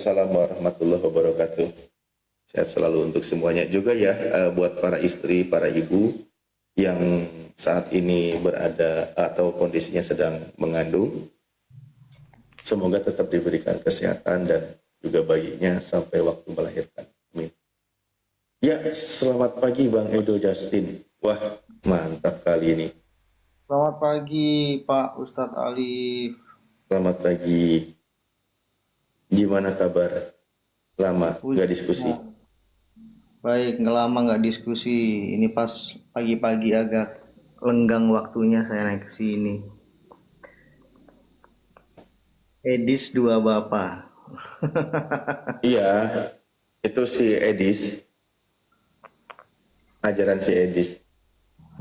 Waalaikumsalam warahmatullahi wabarakatuh. Sehat selalu untuk semuanya juga ya, buat para istri, para ibu yang saat ini berada atau kondisinya sedang mengandung. Semoga tetap diberikan kesehatan dan juga bayinya sampai waktu melahirkan. Amin. Ya, selamat pagi Bang Edo Justin. Wah, mantap kali ini. Selamat pagi Pak Ustadz Alif. Selamat pagi. Gimana kabar? Lama Puji nggak diskusi. Tuhan. Baik, nggak lama nggak diskusi. Ini pas pagi-pagi agak lenggang waktunya saya naik ke sini. Edis dua bapak. Iya, itu si Edis, ajaran si Edis.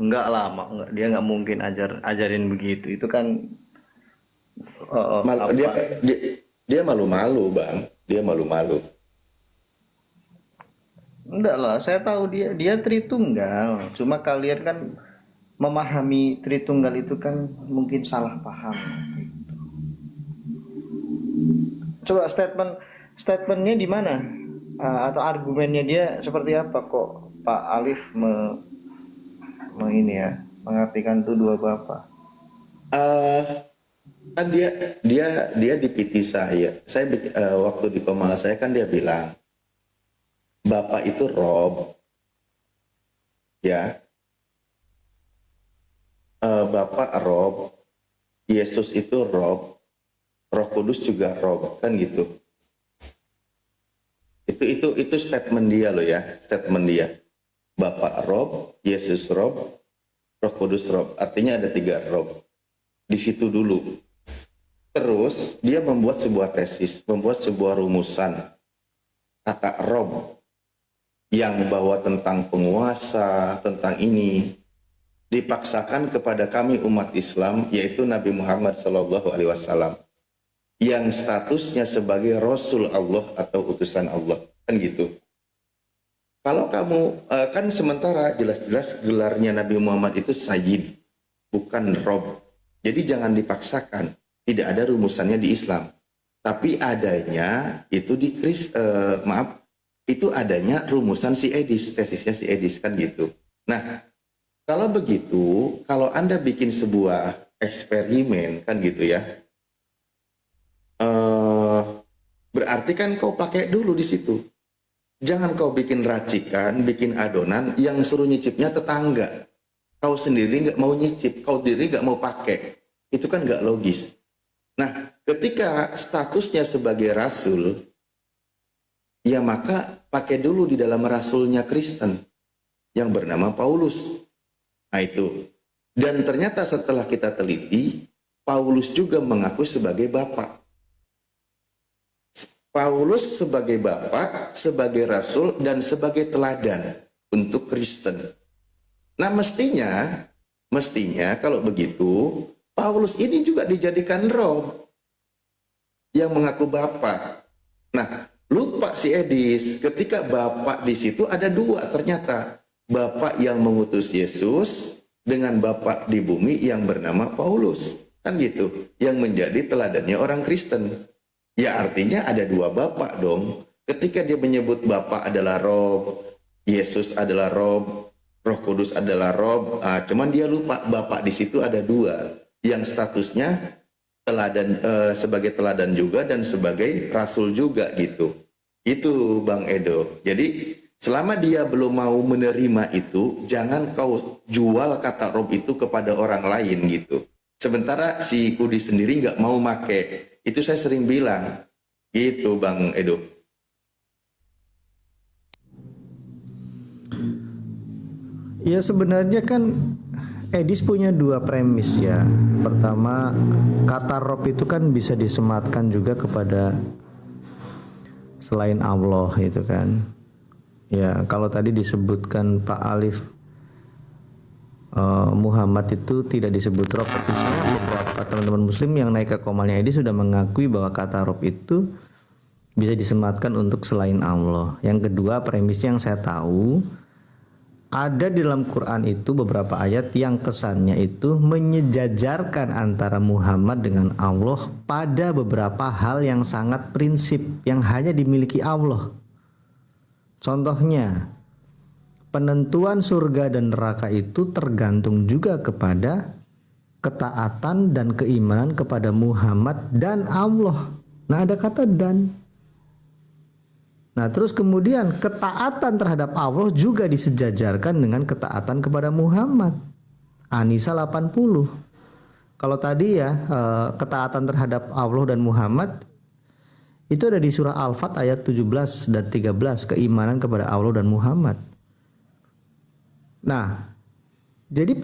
Nggak lama, nggak, dia nggak mungkin ajarin begitu. Itu kan Dia, apa? dia malu-malu bang, dia malu-malu. Enggak lah, saya tahu dia Tritunggal. Cuma kalian kan memahami Tritunggal itu kan mungkin salah paham. Coba statementnya di mana? Atau argumennya dia seperti apa kok Pak Alif ini ya mengartikan itu dua bapak? Eh, kan dia di PT saya. Waktu di Komala saya kan dia bilang, Bapak itu Rob, ya. Bapak Rob, Yesus itu Rob, Roh Kudus juga Rob, kan gitu. Itu statement dia loh ya, statement dia. Bapak Rob, Yesus Rob, Roh Kudus Rob. Artinya ada 3 Rob. Di situ dulu. Terus dia membuat sebuah tesis, membuat sebuah rumusan kata Rob yang bahwa tentang penguasa, tentang ini dipaksakan kepada kami umat Islam, yaitu Nabi Muhammad SAW yang statusnya sebagai Rasul Allah atau utusan Allah, kan gitu. Kalau kamu kan sementara jelas-jelas gelarnya Nabi Muhammad itu Sayyid, bukan Rob. Jadi jangan dipaksakan. Tidak ada rumusannya di Islam. Tapi adanya itu itu adanya rumusan si Edis, tesisnya si Edis, kan gitu. Nah, kalau begitu, kalau Anda bikin sebuah eksperimen, kan gitu ya, berarti kan kau pakai dulu di situ. Jangan kau bikin racikan, bikin adonan yang suruh nyicipnya tetangga. Kau sendiri nggak mau nyicip, kau sendiri nggak mau pakai. Itu kan nggak logis. Nah, ketika statusnya sebagai rasul, ya maka pakai dulu di dalam rasulnya Kristen yang bernama Paulus. Nah itu. Dan ternyata setelah kita teliti, Paulus juga mengaku sebagai bapak. Paulus sebagai bapak, sebagai rasul, dan sebagai teladan untuk Kristen. Nah mestinya kalau begitu, Paulus ini juga dijadikan roh yang mengaku bapak. Nah, lupa si Edis, ketika bapak di situ ada 2 ternyata. Bapak yang mengutus Yesus dengan bapak di bumi yang bernama Paulus. Kan gitu, yang menjadi teladannya orang Kristen. Ya artinya ada 2 bapak dong. Ketika dia menyebut bapak adalah Rob, Yesus adalah Rob, Roh Kudus adalah Rob, cuman dia lupa bapak di situ ada 2 yang statusnya teladan, sebagai teladan juga dan sebagai rasul juga gitu. Itu Bang Edo. Jadi selama dia belum mau menerima itu, jangan kau jual kata Rob itu kepada orang lain gitu. Sementara si Kudi sendiri nggak mau make. Itu saya sering bilang. Gitu Bang Edo. Ya sebenarnya kan Edis punya 2 premis ya. Pertama, kata Rob itu kan bisa disematkan juga kepada selain Allah itu kan. Ya kalau tadi disebutkan Pak Alif Muhammad itu tidak disebut Rob, tapi beberapa teman-teman Muslim yang naik ke komalnya Edis sudah mengakui bahwa kata Rob itu bisa disematkan untuk selain Allah. Yang kedua premisnya yang saya tahu, ada di dalam Quran itu beberapa ayat yang kesannya itu menyejajarkan antara Muhammad dengan Allah pada beberapa hal yang sangat prinsip yang hanya dimiliki Allah. Contohnya, penentuan surga dan neraka itu tergantung juga kepada ketaatan dan keimanan kepada Muhammad dan Allah. Nah, ada kata dan. Nah, terus kemudian ketaatan terhadap Allah juga disejajarkan dengan ketaatan kepada Muhammad. An-Nisa 80. Kalau tadi ya ketaatan terhadap Allah dan Muhammad itu ada di surah Al-Fat ayat 17 dan 13, keimanan kepada Allah dan Muhammad. Nah, jadi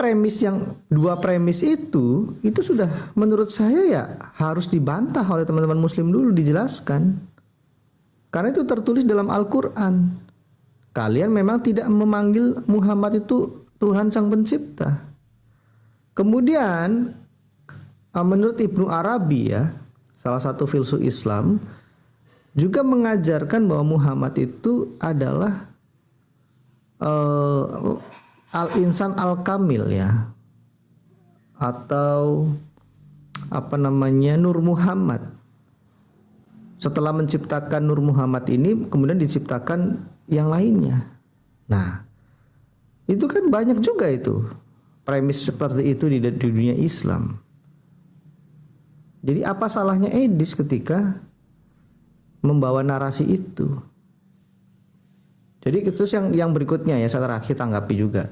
dua premis itu sudah menurut saya ya harus dibantah oleh teman-teman muslim dulu, dijelaskan. Karena itu tertulis dalam Al-Quran. Kalian memang tidak memanggil Muhammad itu Tuhan Sang Pencipta. Kemudian menurut Ibnu Arabi ya, salah satu filsuf Islam, juga mengajarkan bahwa Muhammad itu adalah al-insan al-kamil ya, atau Nur Muhammad. Setelah menciptakan Nur Muhammad ini, kemudian diciptakan yang lainnya. Nah, itu kan banyak juga itu premis seperti itu di dunia Islam. Jadi apa salahnya Edis ketika membawa narasi itu? Jadi itu yang berikutnya ya, saya terakhir tanggapi juga.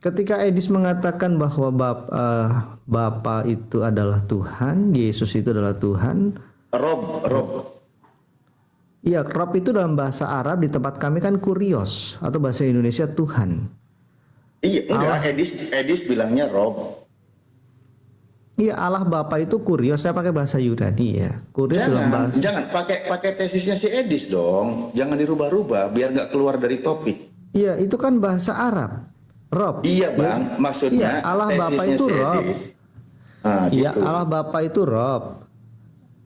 Ketika Edis mengatakan bahwa Bapa itu adalah Tuhan, Yesus itu adalah Tuhan, Rob. Iya, Rob itu dalam bahasa Arab di tempat kami kan kurios, atau bahasa Indonesia Tuhan. Iya, enggak, Edis bilangnya Rob. Iya, Allah Bapa itu kurios. Saya pakai bahasa Yunani ya. Kurios dalam bahasa. Jangan pakai tesisnya si Edis dong. Jangan dirubah-rubah biar nggak keluar dari topik. Iya, itu kan bahasa Arab. Rob. Iya, Bang. Maksudnya iya, Allah Bapa itu si Rob. Iya, gitu. Allah Bapa itu Rob.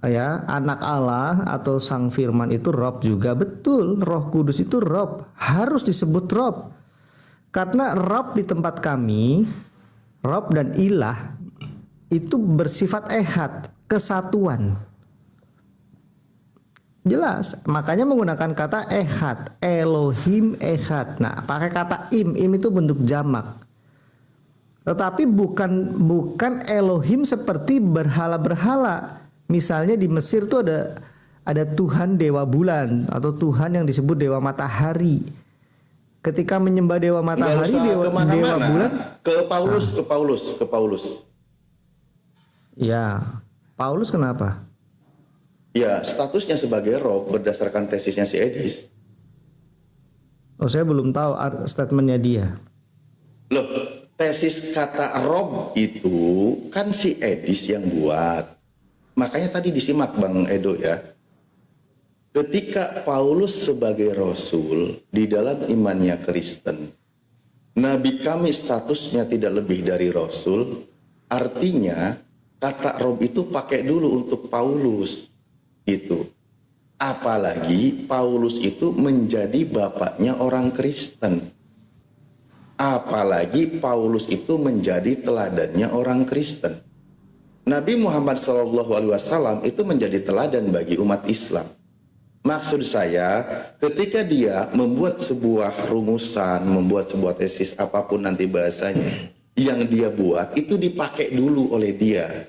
Ya, anak Allah atau Sang Firman itu Rob juga, betul. Roh Kudus itu Rob, harus disebut Rob. Karena Rob di tempat kami, Rob dan Ilah itu bersifat ehad, kesatuan. Jelas, makanya menggunakan kata ehad, Elohim ehad. Nah, pakai kata im itu bentuk jamak. Tetapi bukan Elohim seperti berhala-berhala. Misalnya di Mesir tuh ada Tuhan dewa bulan atau Tuhan yang disebut dewa matahari. Ketika menyembah dewa matahari, dewa bulan ke Paulus. Ya, Paulus kenapa? Ya, statusnya sebagai Rob berdasarkan tesisnya si Edis. Oh, saya belum tahu statementnya dia. Loh, tesis kata Rob itu kan si Edis yang buat. Makanya tadi disimak Bang Edo ya. Ketika Paulus sebagai Rasul di dalam imannya Kristen, Nabi kami statusnya tidak lebih dari Rasul, artinya kata Rob itu pakai dulu untuk Paulus. Gitu. Apalagi Paulus itu menjadi bapaknya orang Kristen. Apalagi Paulus itu menjadi teladannya orang Kristen. Nabi Muhammad SAW itu menjadi teladan bagi umat Islam. Maksud saya, ketika dia membuat sebuah rumusan, membuat sebuah tesis apapun nanti bahasanya, yang dia buat itu dipakai dulu oleh dia.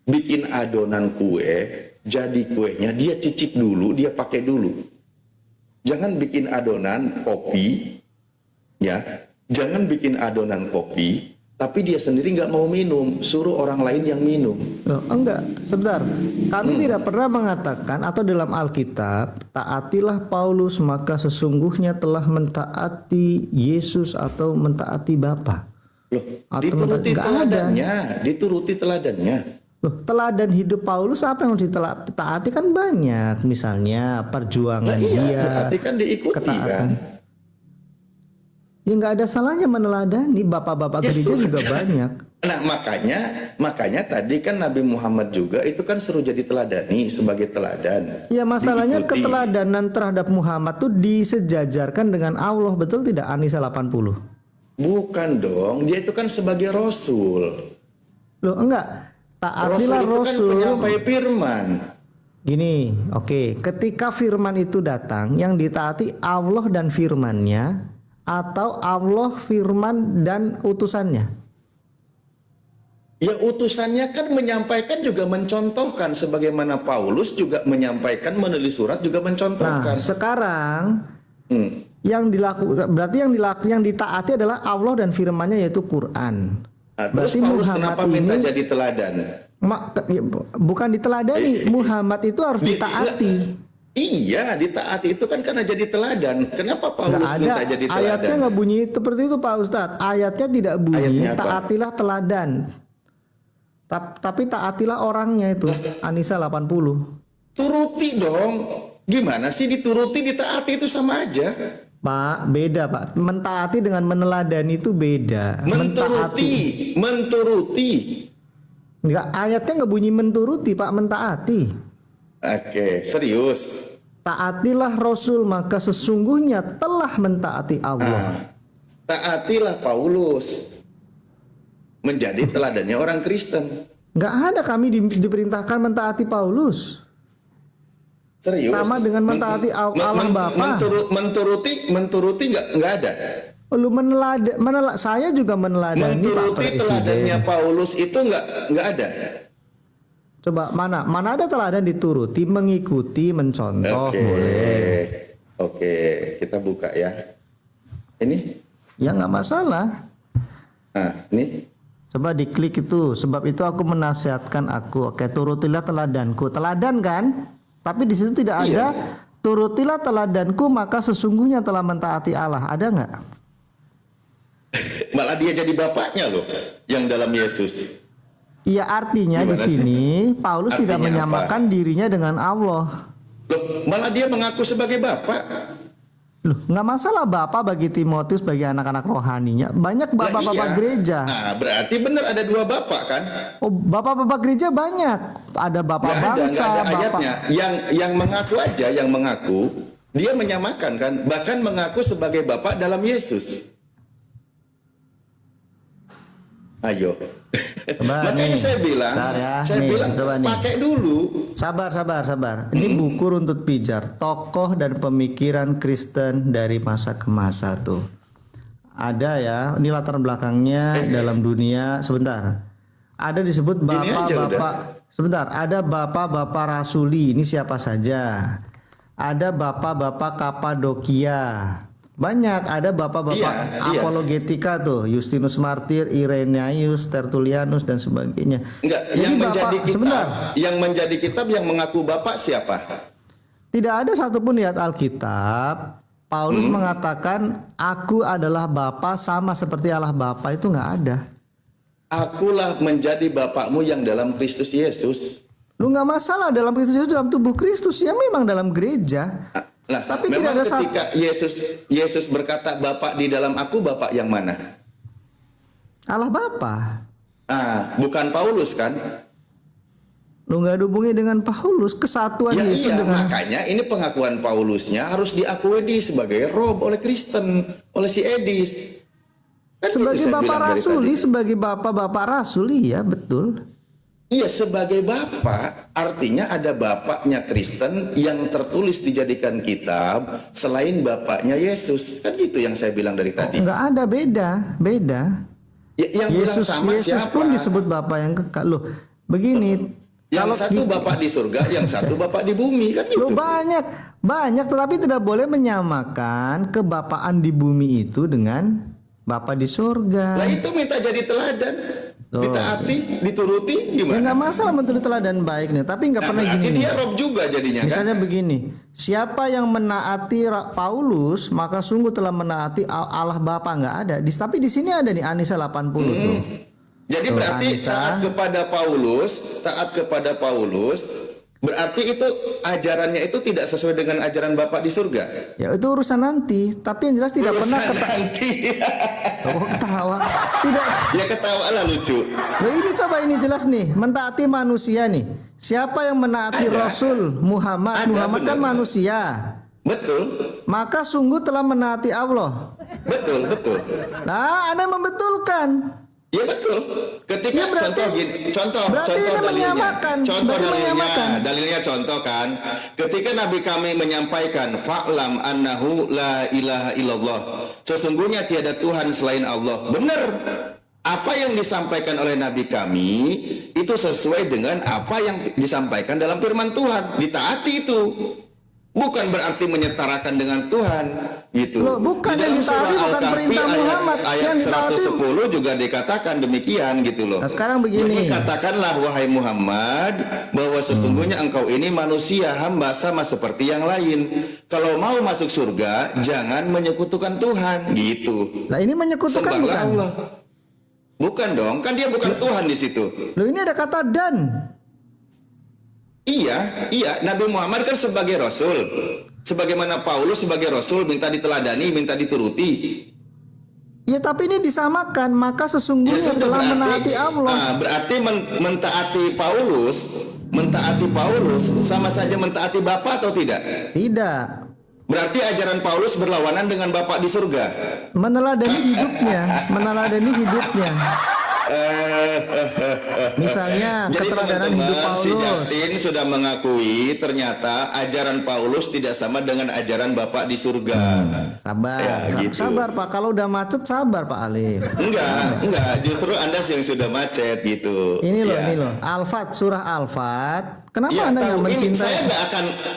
Bikin adonan kue, jadi kuenya dia cicip dulu, dia pakai dulu. Jangan bikin adonan kopi, ya. Jangan bikin adonan kopi, tapi dia sendiri nggak mau minum, suruh orang lain yang minum. Loh, enggak, sebentar. Kami tidak pernah mengatakan atau dalam Alkitab, taatilah Paulus maka sesungguhnya telah mentaati Yesus atau mentaati Bapa. Loh, dituruti teladannya. Loh, teladan hidup Paulus apa yang harus ditaati kan banyak, misalnya perjuangan Nah, iya, dia. berarti kan diikuti ketaatan. kan. Ya nggak ada salahnya meneladani, bapak-bapak Ya gereja sudah. juga banyak. Nah, makanya tadi kan Nabi Muhammad juga itu kan suruh jadi teladani sebagai teladan. Ya masalahnya Diikuti. keteladanan terhadap Muhammad tuh disejajarkan dengan Allah, betul tidak Anisa 80? Bukan dong, dia itu kan sebagai rasul. Loh enggak, taatilah Rasul itu kan Rasul. penyampai firman. Gini, oke, ketika firman itu datang, yang ditaati Allah dan firmannya, atau Allah, firman, dan utusannya? Ya utusannya kan menyampaikan juga mencontohkan, sebagaimana Paulus juga menyampaikan, menulis surat juga Nah, mencontohkan. sekarang Hmm. yang dilakukan berarti yang ditaati adalah Allah dan firman-Nya, yaitu Quran. Nah, terus Berarti Paulus Muhammad kenapa minta ini jadi teladan? bukan diteladani, Muhammad itu harus Di- ditaati. Iya, ditaati itu kan karena jadi teladan. Kenapa Paulus Nggak ada, minta jadi teladan? ayatnya nggak bunyi seperti itu Pak Ustadz. Ayatnya tidak bunyi, Ayatnya apa? taatilah teladan. Tapi taatilah orangnya itu, Anisa 80. Turuti dong. Gimana sih dituruti, ditaati itu sama aja. Pak, beda Pak. Mentaati dengan meneladani itu beda. Menturuti. Nggak, ayatnya nggak bunyi menturuti Pak, mentaati. Oke, serius. Taatilah Rasul, maka sesungguhnya telah mentaati Allah. Taatilah Paulus. Menjadi teladannya orang Kristen. Nggak ada kami diperintahkan mentaati Paulus. Serius. Sama dengan mentaati Allah Bapa. Menturuti nggak ada. Lu saya juga meneladani Pak Menturuti teladannya Presiden. Paulus itu nggak ada. Coba mana ada teladan dituruti, mengikuti, mencontoh, boleh. Oke, kita buka ya. Ini, Ya nggak masalah. nah ini. Coba diklik itu. Sebab itu aku menasihatkan aku. Oke, turutilah teladanku. Teladan kan? Tapi di situ tidak ada. Turutilah teladanku, maka sesungguhnya telah mentaati Allah. Ada nggak? Malah dia jadi bapaknya loh, yang dalam Yesus. Iya, artinya di Gimana sih? sini Paulus tidak Artinya menyamakan dirinya dengan Allah. Loh, malah dia mengaku sebagai bapak. Loh, nggak masalah Bapak bagi Timotius, bagi anak-anak rohaninya. Banyak Lah, bapak-bapak iya. gereja. Nah, berarti benar ada dua bapak kan? Oh, bapak-bapak gereja banyak. Ada bapak Nggak bangsa, ada bapak. ayatnya. Yang mengaku aja, yang mengaku, dia menyamakan kan, bahkan mengaku sebagai bapak dalam Yesus. Ayo. Coba Makanya nih. saya bilang, Bentar ya, nih, coba nih. pakai dulu. Sabar. Ini buku Runtut Pijar, tokoh dan pemikiran Kristen dari masa ke masa tuh. Ada ya, ini latar belakangnya dalam dunia. Sebentar. Ada disebut Gini aja bapak-bapak. Sebentar, ada bapak-bapak rasuli. Ini siapa saja? Ada bapak-bapak Kapadokia. Banyak, ada bapak-bapak Iya. apologetika tuh, Justinus Martir, Irenaeus, Tertullianus dan sebagainya. Enggak, Jadi yang menjadi kitab, sebentar. yang menjadi kitab yang mengaku bapak siapa? Tidak ada satupun di ayat Alkitab Paulus mengatakan aku adalah Bapa sama seperti Allah Bapa, itu nggak ada. Akulah menjadi bapakmu yang dalam Kristus Yesus. Lu nggak masalah dalam Kristus Yesus, dalam tubuh Kristus ya, memang dalam gereja. Nah, Tapi memang tidak ada ketika Yesus berkata bapak di dalam aku, bapak yang mana? Allah Bapa. Bukan Paulus kan? Lu nggak hubungi dengan Paulus, kesatuan Ya Yesus iya, dengan makanya ini pengakuan Paulusnya harus diakui sebagai rob oleh Kristen, oleh si Edis. Kan itu sebagai saya Bapak bilang dari Rasuli, tadi. sebagai Bapak Rasuli ya, betul. Iya, sebagai bapak, artinya ada bapaknya Kristen yang tertulis dijadikan kitab selain bapaknya Yesus. Kan gitu yang saya bilang dari tadi. Nggak ada, beda. Yang bilang Yesus sama Yesus siapa? pun disebut Bapa yang kekal. Loh, begini. Yang satu bapak di surga, yang satu bapak di bumi, kan gitu. Loh, banyak, tetapi tidak boleh menyamakan kebapaan di bumi itu dengan Bapa di surga. Lah itu minta jadi teladan, ditaati, dituruti, Ya gimana? nggak masalah menulis teladan baik nih, tapi nggak Nah, pernah berarti gini. dia rob juga jadinya kan? Misalnya begini, siapa yang menaati Paulus maka sungguh telah menaati Allah Bapa, nggak ada. Tapi di sini ada nih Anisa 80 tuh. Jadi Tuh, berarti Anissa. taat kepada Paulus Berarti itu ajarannya itu tidak sesuai dengan ajaran Bapak di surga. Ya itu urusan nanti, tapi yang jelas tidak pernah Nanti. Oh, ketawa. Tidak. Ya ketawa lah lucu. Loh, ini coba ini jelas nih, mentaati manusia nih. Siapa yang menaati Ada. Rasul Muhammad? Ada, Muhammad kan benar. manusia. Betul. Maka sungguh telah menaati Allah. Betul, betul. Nah, Anda membetulkan. Ya betul. Ketika Ya, berarti- contoh gini, contoh berarti ini dalilnya. menyamakan. Contoh Berarti dalilnya, menyamakan. dalilnya contoh kan. Ketika Nabi kami menyampaikan fa'lam annahu la ilaha illallah. Sesungguhnya tiada Tuhan selain Allah. Benar. Apa yang disampaikan oleh Nabi kami itu sesuai dengan apa yang disampaikan dalam firman Tuhan. Ditaati itu. Bukan berarti menyetarakan dengan Tuhan gitu. Loh, bukan Di dalam yang ditaati surah bukan Al-Kahfi perintah Muhammad. ayat Yang ditaati 110 juga dikatakan demikian gitu loh. Nah, sekarang begini. Jadi katakanlah wahai Muhammad bahwa sesungguhnya engkau ini manusia hamba sama seperti yang lain. Kalau mau masuk surga jangan menyekutukan Tuhan gitu. Nah, ini menyekutukan Sembahlah bukan? Allah. Bukan dong, kan dia bukan Tuhan di situ. Loh, ini ada kata dan. Iya, iya. Nabi Muhammad kan sebagai Rasul. Sebagaimana Paulus sebagai Rasul minta diteladani, minta dituruti. Ya tapi ini disamakan, maka sesungguhnya sudah, telah menaati Allah. Nah, berarti mentaati Paulus sama saja mentaati Bapa atau tidak? Tidak. Berarti ajaran Paulus berlawanan dengan Bapa di surga. Meneladani hidupnya, meneladani hidupnya. Misalnya Jadi keteladanan hidup teman-teman, si Paulus. Justin sudah mengakui ternyata ajaran Paulus tidak sama dengan ajaran Bapak di surga. Sabar, Ya, gitu. sabar Pak. Kalau udah macet sabar Pak Alif. Enggak, justru Anda yang sudah macet gitu. Ini loh, Ya. ini loh. Al-Fat, surah Al-Fat. Kenapa Iya, Anda nggak tahu. Ini mencintai?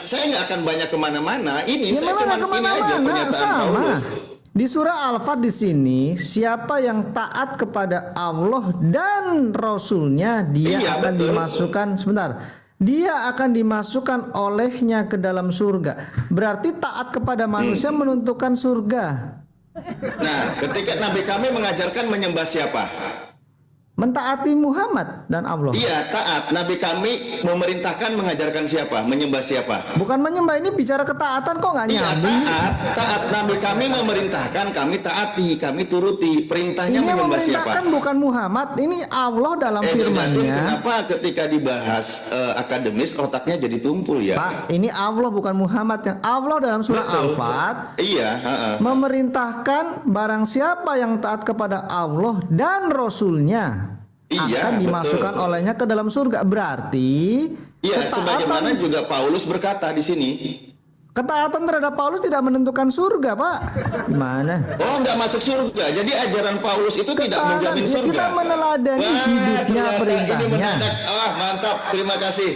saya nggak akan banyak kemana-mana. Ini Ya saya memang cuma nggak ini aja kemana-mana, pernyataan sama. Paulus. Di surah Al-Fat di sini, siapa yang taat kepada Allah dan Rasulnya, dia Iya, akan betul. dimasukkan. Sebentar, dia akan dimasukkan olehnya ke dalam surga. Berarti taat kepada manusia menentukan surga. Nah, ketika Nabi kami mengajarkan menyembah siapa? Mentaati Muhammad dan Allah. Iya, taat. Nabi kami memerintahkan mengajarkan siapa? Menyembah siapa? Bukan menyembah, ini bicara ketaatan kok nggak Iya, nyambung. taat. Nabi kami memerintahkan, kami taati, kami turuti. Perintahnya Ini yang menyembah siapa? memerintahkan bukan Muhammad, ini Allah dalam Justin, firman-Nya. kenapa ketika dibahas akademis otaknya jadi tumpul ya? Pak, ini Allah bukan Muhammad. Yang Allah dalam surah Betul. Al-Fat Iya, heeh. memerintahkan barang siapa yang taat kepada Allah dan Rasulnya Iya, akan dimasukkan betul. olehnya ke dalam surga. Berarti Iya, sebagaimana juga Paulus berkata di sini. ketaatan terhadap Paulus tidak menentukan surga, Pak. Gimana? Oh, nggak masuk surga. Jadi ajaran Paulus itu tidak Ketaatan, menjamin ya surga. kita meneladani hidupnya, ternyata perintahnya. Ini mendadak. Ah, mantap. Terima kasih.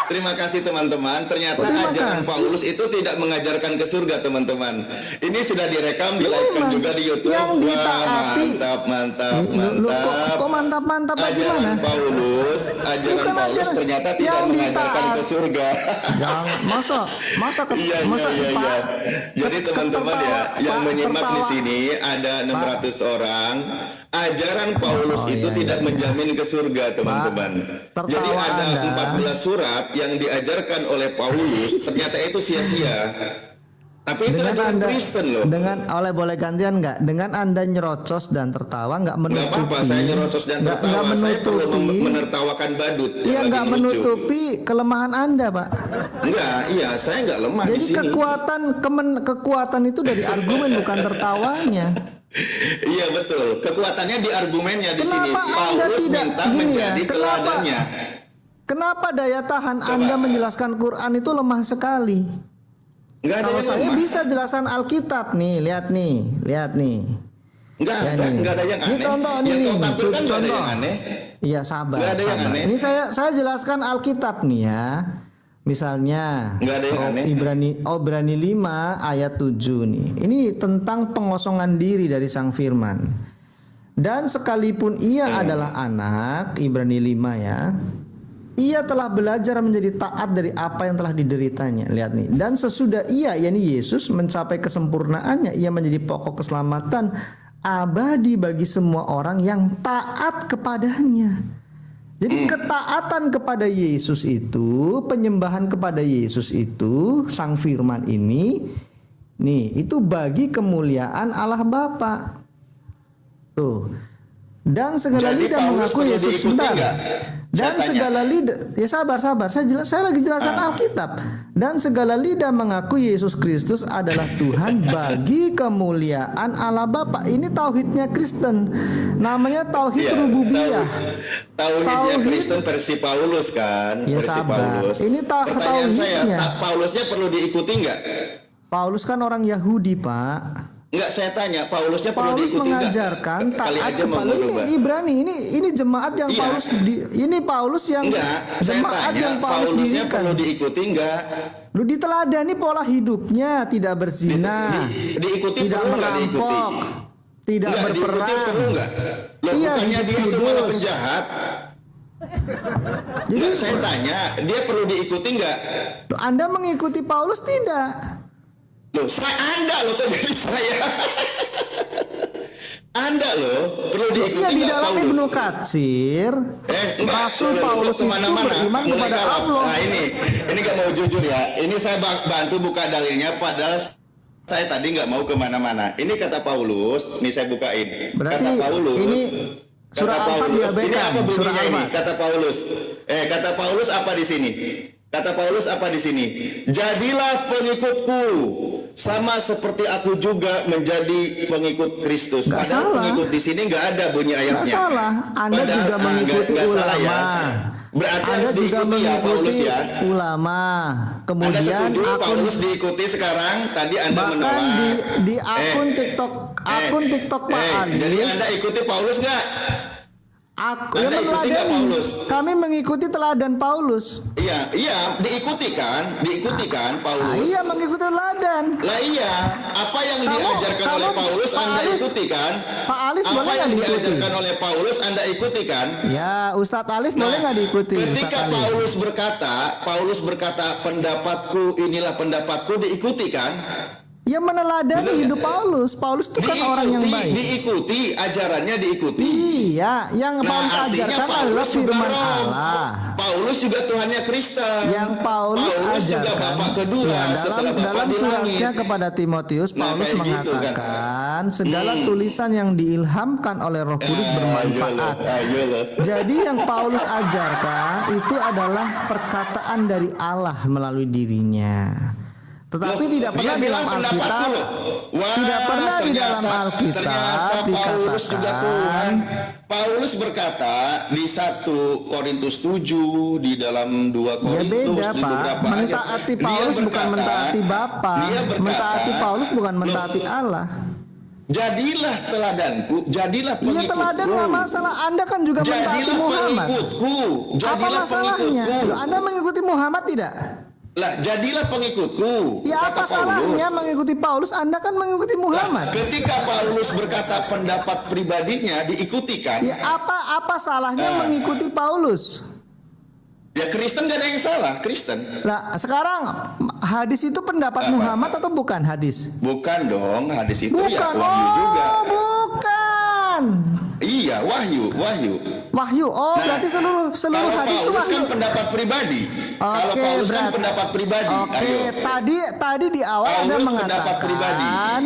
Terima kasih teman-teman. Ternyata Terima ajaran kasih. Paulus itu tidak mengajarkan ke surga, teman-teman. Ini sudah direkam, di-live Memang juga di YouTube. yang Wah, ditaati. mantap, mantap, Loh, mantap. kok mantap-mantap Ajaran bagaimana? Paulus Bukan Paulus ajaran ternyata tidak yang mengajarkan ditaat. ke surga. Yang masa Iya, masa iya, iya, Pak, iya. Jadi teman-teman ya, yang Pak, menyimak di tertawa. sini ada 600 orang. Ajaran Paulus itu iya, tidak iya. menjamin ke surga, teman-teman. tertawa Jadi ada Anda. 14 surat yang diajarkan oleh Paulus, ternyata itu sia-sia. Tapi itu Dengan ajaran Anda Kristen loh. dengan boleh gantian nggak? Dengan Anda nyerocos dan tertawa nggak Nggak menutupi. apa-apa, saya nyerocos dan nggak tertawa. Saya perlu menutupi. menertawakan badut yang Iya, lagi nggak lucu. menutupi kelemahan Anda, Pak. Enggak, iya, saya nggak lemah di Jadi sini. kekuatan itu dari argumen bukan tertawanya. Iya betul, kekuatannya di argumennya di sini. Kenapa Anda Paulus tidak minta gini ya? menjadi teladannya. Kenapa daya tahan Anda menjelaskan Quran itu lemah sekali? Enggak ada Kalau yang saya lemah. bisa jelasan Alkitab nih, lihat nih. Enggak Ya, ada, nih. enggak ada yang Ini aneh. contoh nih, yang nih, kau tampilkan enggak ada contoh. yang aneh. Iya, sabar. Nggak ada yang sabar. aneh. Ini saya jelaskan Alkitab nih ya. Misalnya Nggak ada yang aneh. Ibrani 5 ayat 7 nih. Ini tentang pengosongan diri dari Sang Firman. Dan sekalipun ia adalah anak, Ibrani 5 ya. Ia telah belajar menjadi taat dari apa yang telah dideritanya. Lihat nih. Dan sesudah ia, yakni Yesus, mencapai kesempurnaannya, ia menjadi pokok keselamatan abadi bagi semua orang yang taat kepadanya. Jadi ketaatan kepada Yesus itu, penyembahan kepada Yesus itu, Sang Firman ini, nih, itu bagi kemuliaan Allah Bapa. Tuh. Dan segala Jadi lidah Paulus mengaku perlu Yesus diikuti sebentar. nggak? Dan Saya segala lidah, ya sabar, saya lagi jelasan Alkitab. Dan segala lidah mengaku Yesus Kristus adalah Tuhan bagi kemuliaan Allah Bapa. Ini tauhidnya Kristen. Namanya tauhid Iya, rububiyah. Tauhidnya Tauhid- Kristen versi Paulus kan? Ya, Versi sabar. Paulus. Ini Pertanyaan saya, tauhidnya. Paulusnya perlu diikuti nggak? Paulus kan orang Yahudi, Pak. Enggak, saya tanya, Paulusnya perlu Paulus diikuti nggak? mengajarkan Kali taat aja mau kepada ini berubah. Ibrani, ini jemaat yang Iya. Paulus yang Enggak, saya jemaat tanya, yang Paulus Paulusnya dirikan. perlu diikuti nggak? Lu diteladani pola hidupnya, tidak berzina, Diikuti tidak perlu nggak diikuti? merampok, tidak Enggak, diikuti berperang. perlu nggak? Loh, Iya, bukannya hidup dia itu malah kudus. penjahat? Jadi Enggak, saya tanya, dia perlu diikuti nggak? Anda mengikuti Paulus tidak? Loh, Anda loh, kok jadi saya? Anda loh, perlu diikuti Iya, di nggak dalam Paulus? Ibnu Katsir, Enggak, Rasul loh, Paulus itu kemana-mana. beriman Mulai kepada kalau- Allah. Nah ini gak mau jujur ya. Ini saya bantu buka dalilnya, padahal saya tadi nggak mau kemana-mana. Ini kata Paulus, nih saya bukain. Berarti kata Paulus, ini surah kata Al-Fat Paulus, ini diabaikan, apa bunyinya surah ini? Al-Fat. Kata Paulus, kata Paulus apa di sini? Kata Paulus apa di sini? Jadilah pengikutku, sama seperti aku juga menjadi pengikut Kristus. Nggak Padahal salah. pengikut di sini nggak ada bunyi ayatnya. Nggak salah, Anda juga mengikuti nggak salah ulama. ya. Berarti Anda harus juga diikuti ya Paulus mengikuti ya. ulama. Anda Kemudian setuju akun Paulus diikuti sekarang? Tadi Anda bahkan menolak. di akun TikTok Pak Jadi Ali. Anda ikuti Paulus nggak? Aku Anda yang ikuti nggak meneladani. Paulus? Kami mengikuti teladan Paulus. Iya, diikuti kan Paulus. Iya, mengikuti teladan. Lah iya, apa yang diajarkan oleh Paulus Pak Anda Alif, ikuti kan? Pak Alif Apa boleh yang nggak diikuti? diajarkan oleh Paulus Anda ikuti kan? Ya, Ustadz Alif boleh nggak diikuti? Ustadz Ketika Alif? Paulus berkata pendapatku inilah pendapatku, diikuti kan? Ya, meneladani Benar hidup nggak? Paulus. Paulus itu kan orang yang baik. Diikuti, ajarannya diikuti. Iya, yang Paulus artinya ajarkan adalah Paulus juga firman roh. Allah. Paulus juga Tuhannya Kristen. Yang Paulus juga ajarkan Bapak kedua ya, setelah Bapak dalam di suratnya langit. kepada Timotius, Nah, Paulus kayak gitu mengatakan segala tulisan yang diilhamkan oleh Roh Kudus bermanfaat. Ayolah. Jadi yang Paulus ajarkan itu adalah perkataan dari Allah melalui dirinya. Tetapi tidak pernah di dalam Alkitab, tidak pernah di dalam Alkitab Paulus juga Tuhan. dikatakan. Paulus berkata di 1 Korintus 7, di dalam 2 Ya Korintus, beda di Pak. beberapa ayat. Mentaati Dia Paulus bukan berkata- mentaati Bapa. dia berkata, Mentaati Paulus bukan "Loh, mentaati Allah. jadilah teladanku, jadilah Iya, pengikutku. teladan nggak masalah. Anda kan juga mentaati Jadilah Muhammad. pengikutku. Apa Jadilah masalahnya? pengikutku. Loh, Anda mengikuti Muhammad tidak? Lah, jadilah pengikutku. Ya, kata apa salahnya Paulus. mengikuti Paulus? Anda kan mengikuti Muhammad. Ketika Paulus berkata pendapat pribadinya diikuti kan? Ya, apa salahnya mengikuti Paulus? Ya Kristen gak ada yang salah, Kristen. Nah, sekarang hadis itu pendapat Muhammad atau bukan hadis? Bukan dong, hadis itu Bukan. ya wahyu juga. Bukan. Iya, wahyu. Wahyu. Oh, berarti seluruh Kalau hadis itu Paulus wahyu. kan pendapat pribadi. Kalau Oke, Paulus kan berarti- pendapat pribadi. Oke, Ayo. tadi di awal Anda Paulus pendapat pribadi. mengatakan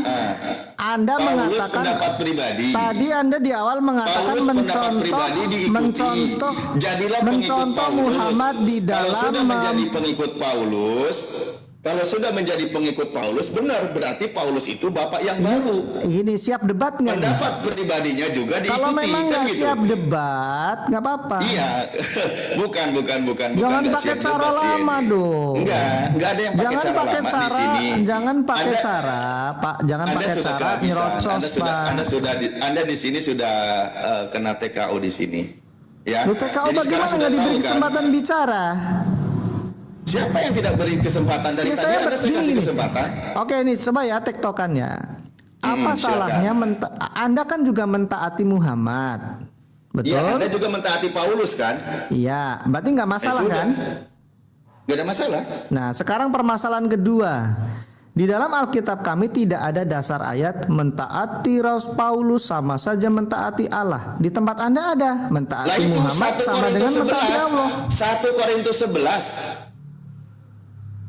Anda Paulus mengatakan pendapat pribadi. tadi Anda di awal mengatakan Paulus pendapat pribadi diikuti. Jadilah pengikut mencontoh Paulus. Muhammad di Kalau dalam sudah menjadi pengikut Paulus, kalau sudah menjadi pengikut Paulus, benar berarti Paulus itu bapak yang baru. ini siap debat nggak nih? Pendapat pribadinya juga diikuti. Kalau memang kan nggak gitu. siap debat, nggak apa-apa. Iya, bukan. Jangan nggak pakai siap cara debat sih lama ini. dong. Enggak ada yang pakai Jangan cara pakai lama cara, di sini. jangan pakai Anda- cara, Pak. Jangan Anda pakai sudah cara kehabisan. nyerocos, Pak. Anda di sini sudah kena TKO di sini. Ya. Lu TKO Jadi bagaimana sekarang sudah nggak diberi tahu kan, kesempatan bicara? siapa yang tidak beri kesempatan dari Ya, tadi saya Anda berdiri kasih nih. kesempatan? Oke, ini coba ya tektokannya. Apa silakan. salahnya Anda kan juga mentaati Muhammad, betul? Iya, Anda juga mentaati Paulus kan? Iya, berarti nggak masalah sudah. kan? Nggak ada masalah. Nah, sekarang permasalahan kedua. Di dalam Alkitab kami tidak ada dasar ayat mentaati Paulus sama saja mentaati Allah. Di tempat Anda ada Lah mentaati itu Muhammad 1 sama Korintus dengan mentaati 11. Allah. 1 Korintus 11.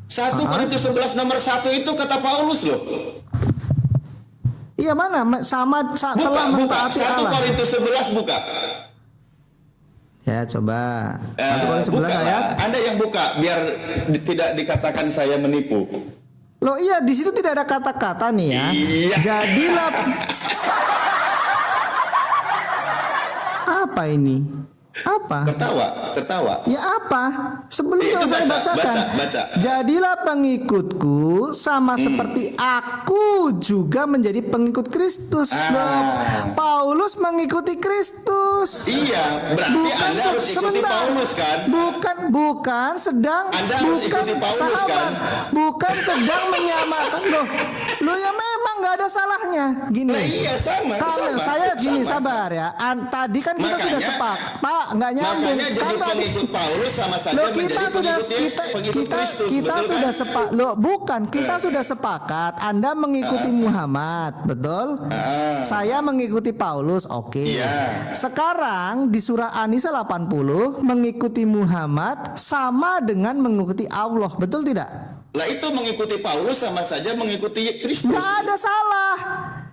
1 Korintus 11 nomor 1 itu kata Paulus loh. Iya mana telah Buka. mentaati 1 Allah. Korintus 11 buka. Ya coba. 1 Korintus 11 Buka, ayat. Anda yang buka biar tidak dikatakan saya menipu. Loh iya, di situ tidak ada kata-kata nih ya. Iya. Jadilah apa ini? Apa? Tertawa. Ya apa? Sebelumnya Itu saya bacakan. baca. Jadilah pengikutku sama seperti aku juga menjadi pengikut Kristus. Loh, Paulus mengikuti Kristus. Iya, berarti Anda harus ikuti Paulus kan? Bukan sedang Anda harus ikuti Paulus, sahabat, kan? bukan sedang menyamakan loh ya memang nggak ada salahnya gini. Nah, iya sama. Saya gini sama. sabar ya. Tadi kan kita sudah Makanya- sepak, Pak, nggak nyambung. Makanya jadi Kan tadi pengikut Paulus sama saja Loh, menjadi pengikut Kristus, kita betul sudah kan? sepak. Loh, bukan, kita sudah sepakat. Anda mengikuti Muhammad, betul? Saya mengikuti Paulus, oke. Iya. Sekarang di surah An-Nisa 80 mengikuti Muhammad sama dengan mengikuti Allah, betul tidak? Lah itu mengikuti Paulus sama saja mengikuti Kristus. Nggak ada salah.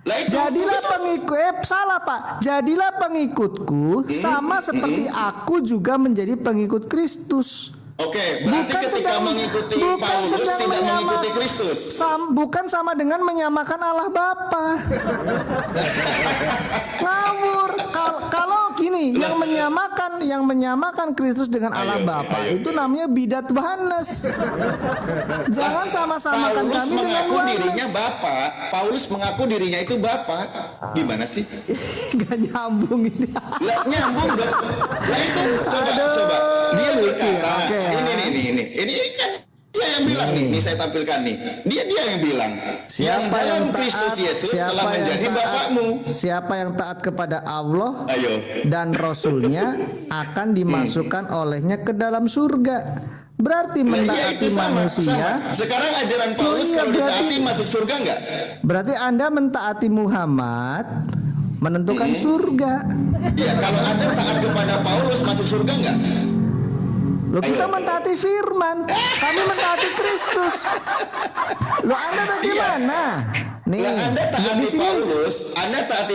Lah itu Jadilah itu- pengikut, salah Pak. Jadilah pengikutku sama seperti aku juga menjadi pengikut Kristus. Oke, berarti ketika mengikuti Paulus tidak mengikuti Kristus. Bukan sama dengan menyamakan Allah Bapa. Ngawur. Kalau gini, yang menyamakan Kristus dengan Allah Bapa itu namanya bidat Yohanes. Jangan sama-samakan Paulus kami dengan mengaku dirinya Yohanes. Bapa. Paulus mengaku dirinya itu Bapa. Gimana sih? Gak nyambung ini. Lah nyambung dong. Lah itu coba. Dia lucu ya, berkata, oke ya. ini kan dia yang bilang nih saya tampilkan nih. Dia yang bilang. Siapa yang taat, Kristus Yesus siapa telah yang menjadi taat, Bapakmu. siapa yang taat kepada Allah Ayo. dan Rasulnya akan dimasukkan olehnya ke dalam surga. Berarti Nah, iya, mentaati itu sama. manusia. Sekarang ajaran Paulus iya, kalau berarti- ditaati masuk surga enggak? Berarti Anda mentaati Muhammad menentukan surga. Ya, kalau Anda taat kepada Paulus masuk surga enggak? Loh, kita Ayo. mentaati firman, kami mentaati Kristus. Loh, Anda bagaimana? Nih, Lah Anda ya, taati di sini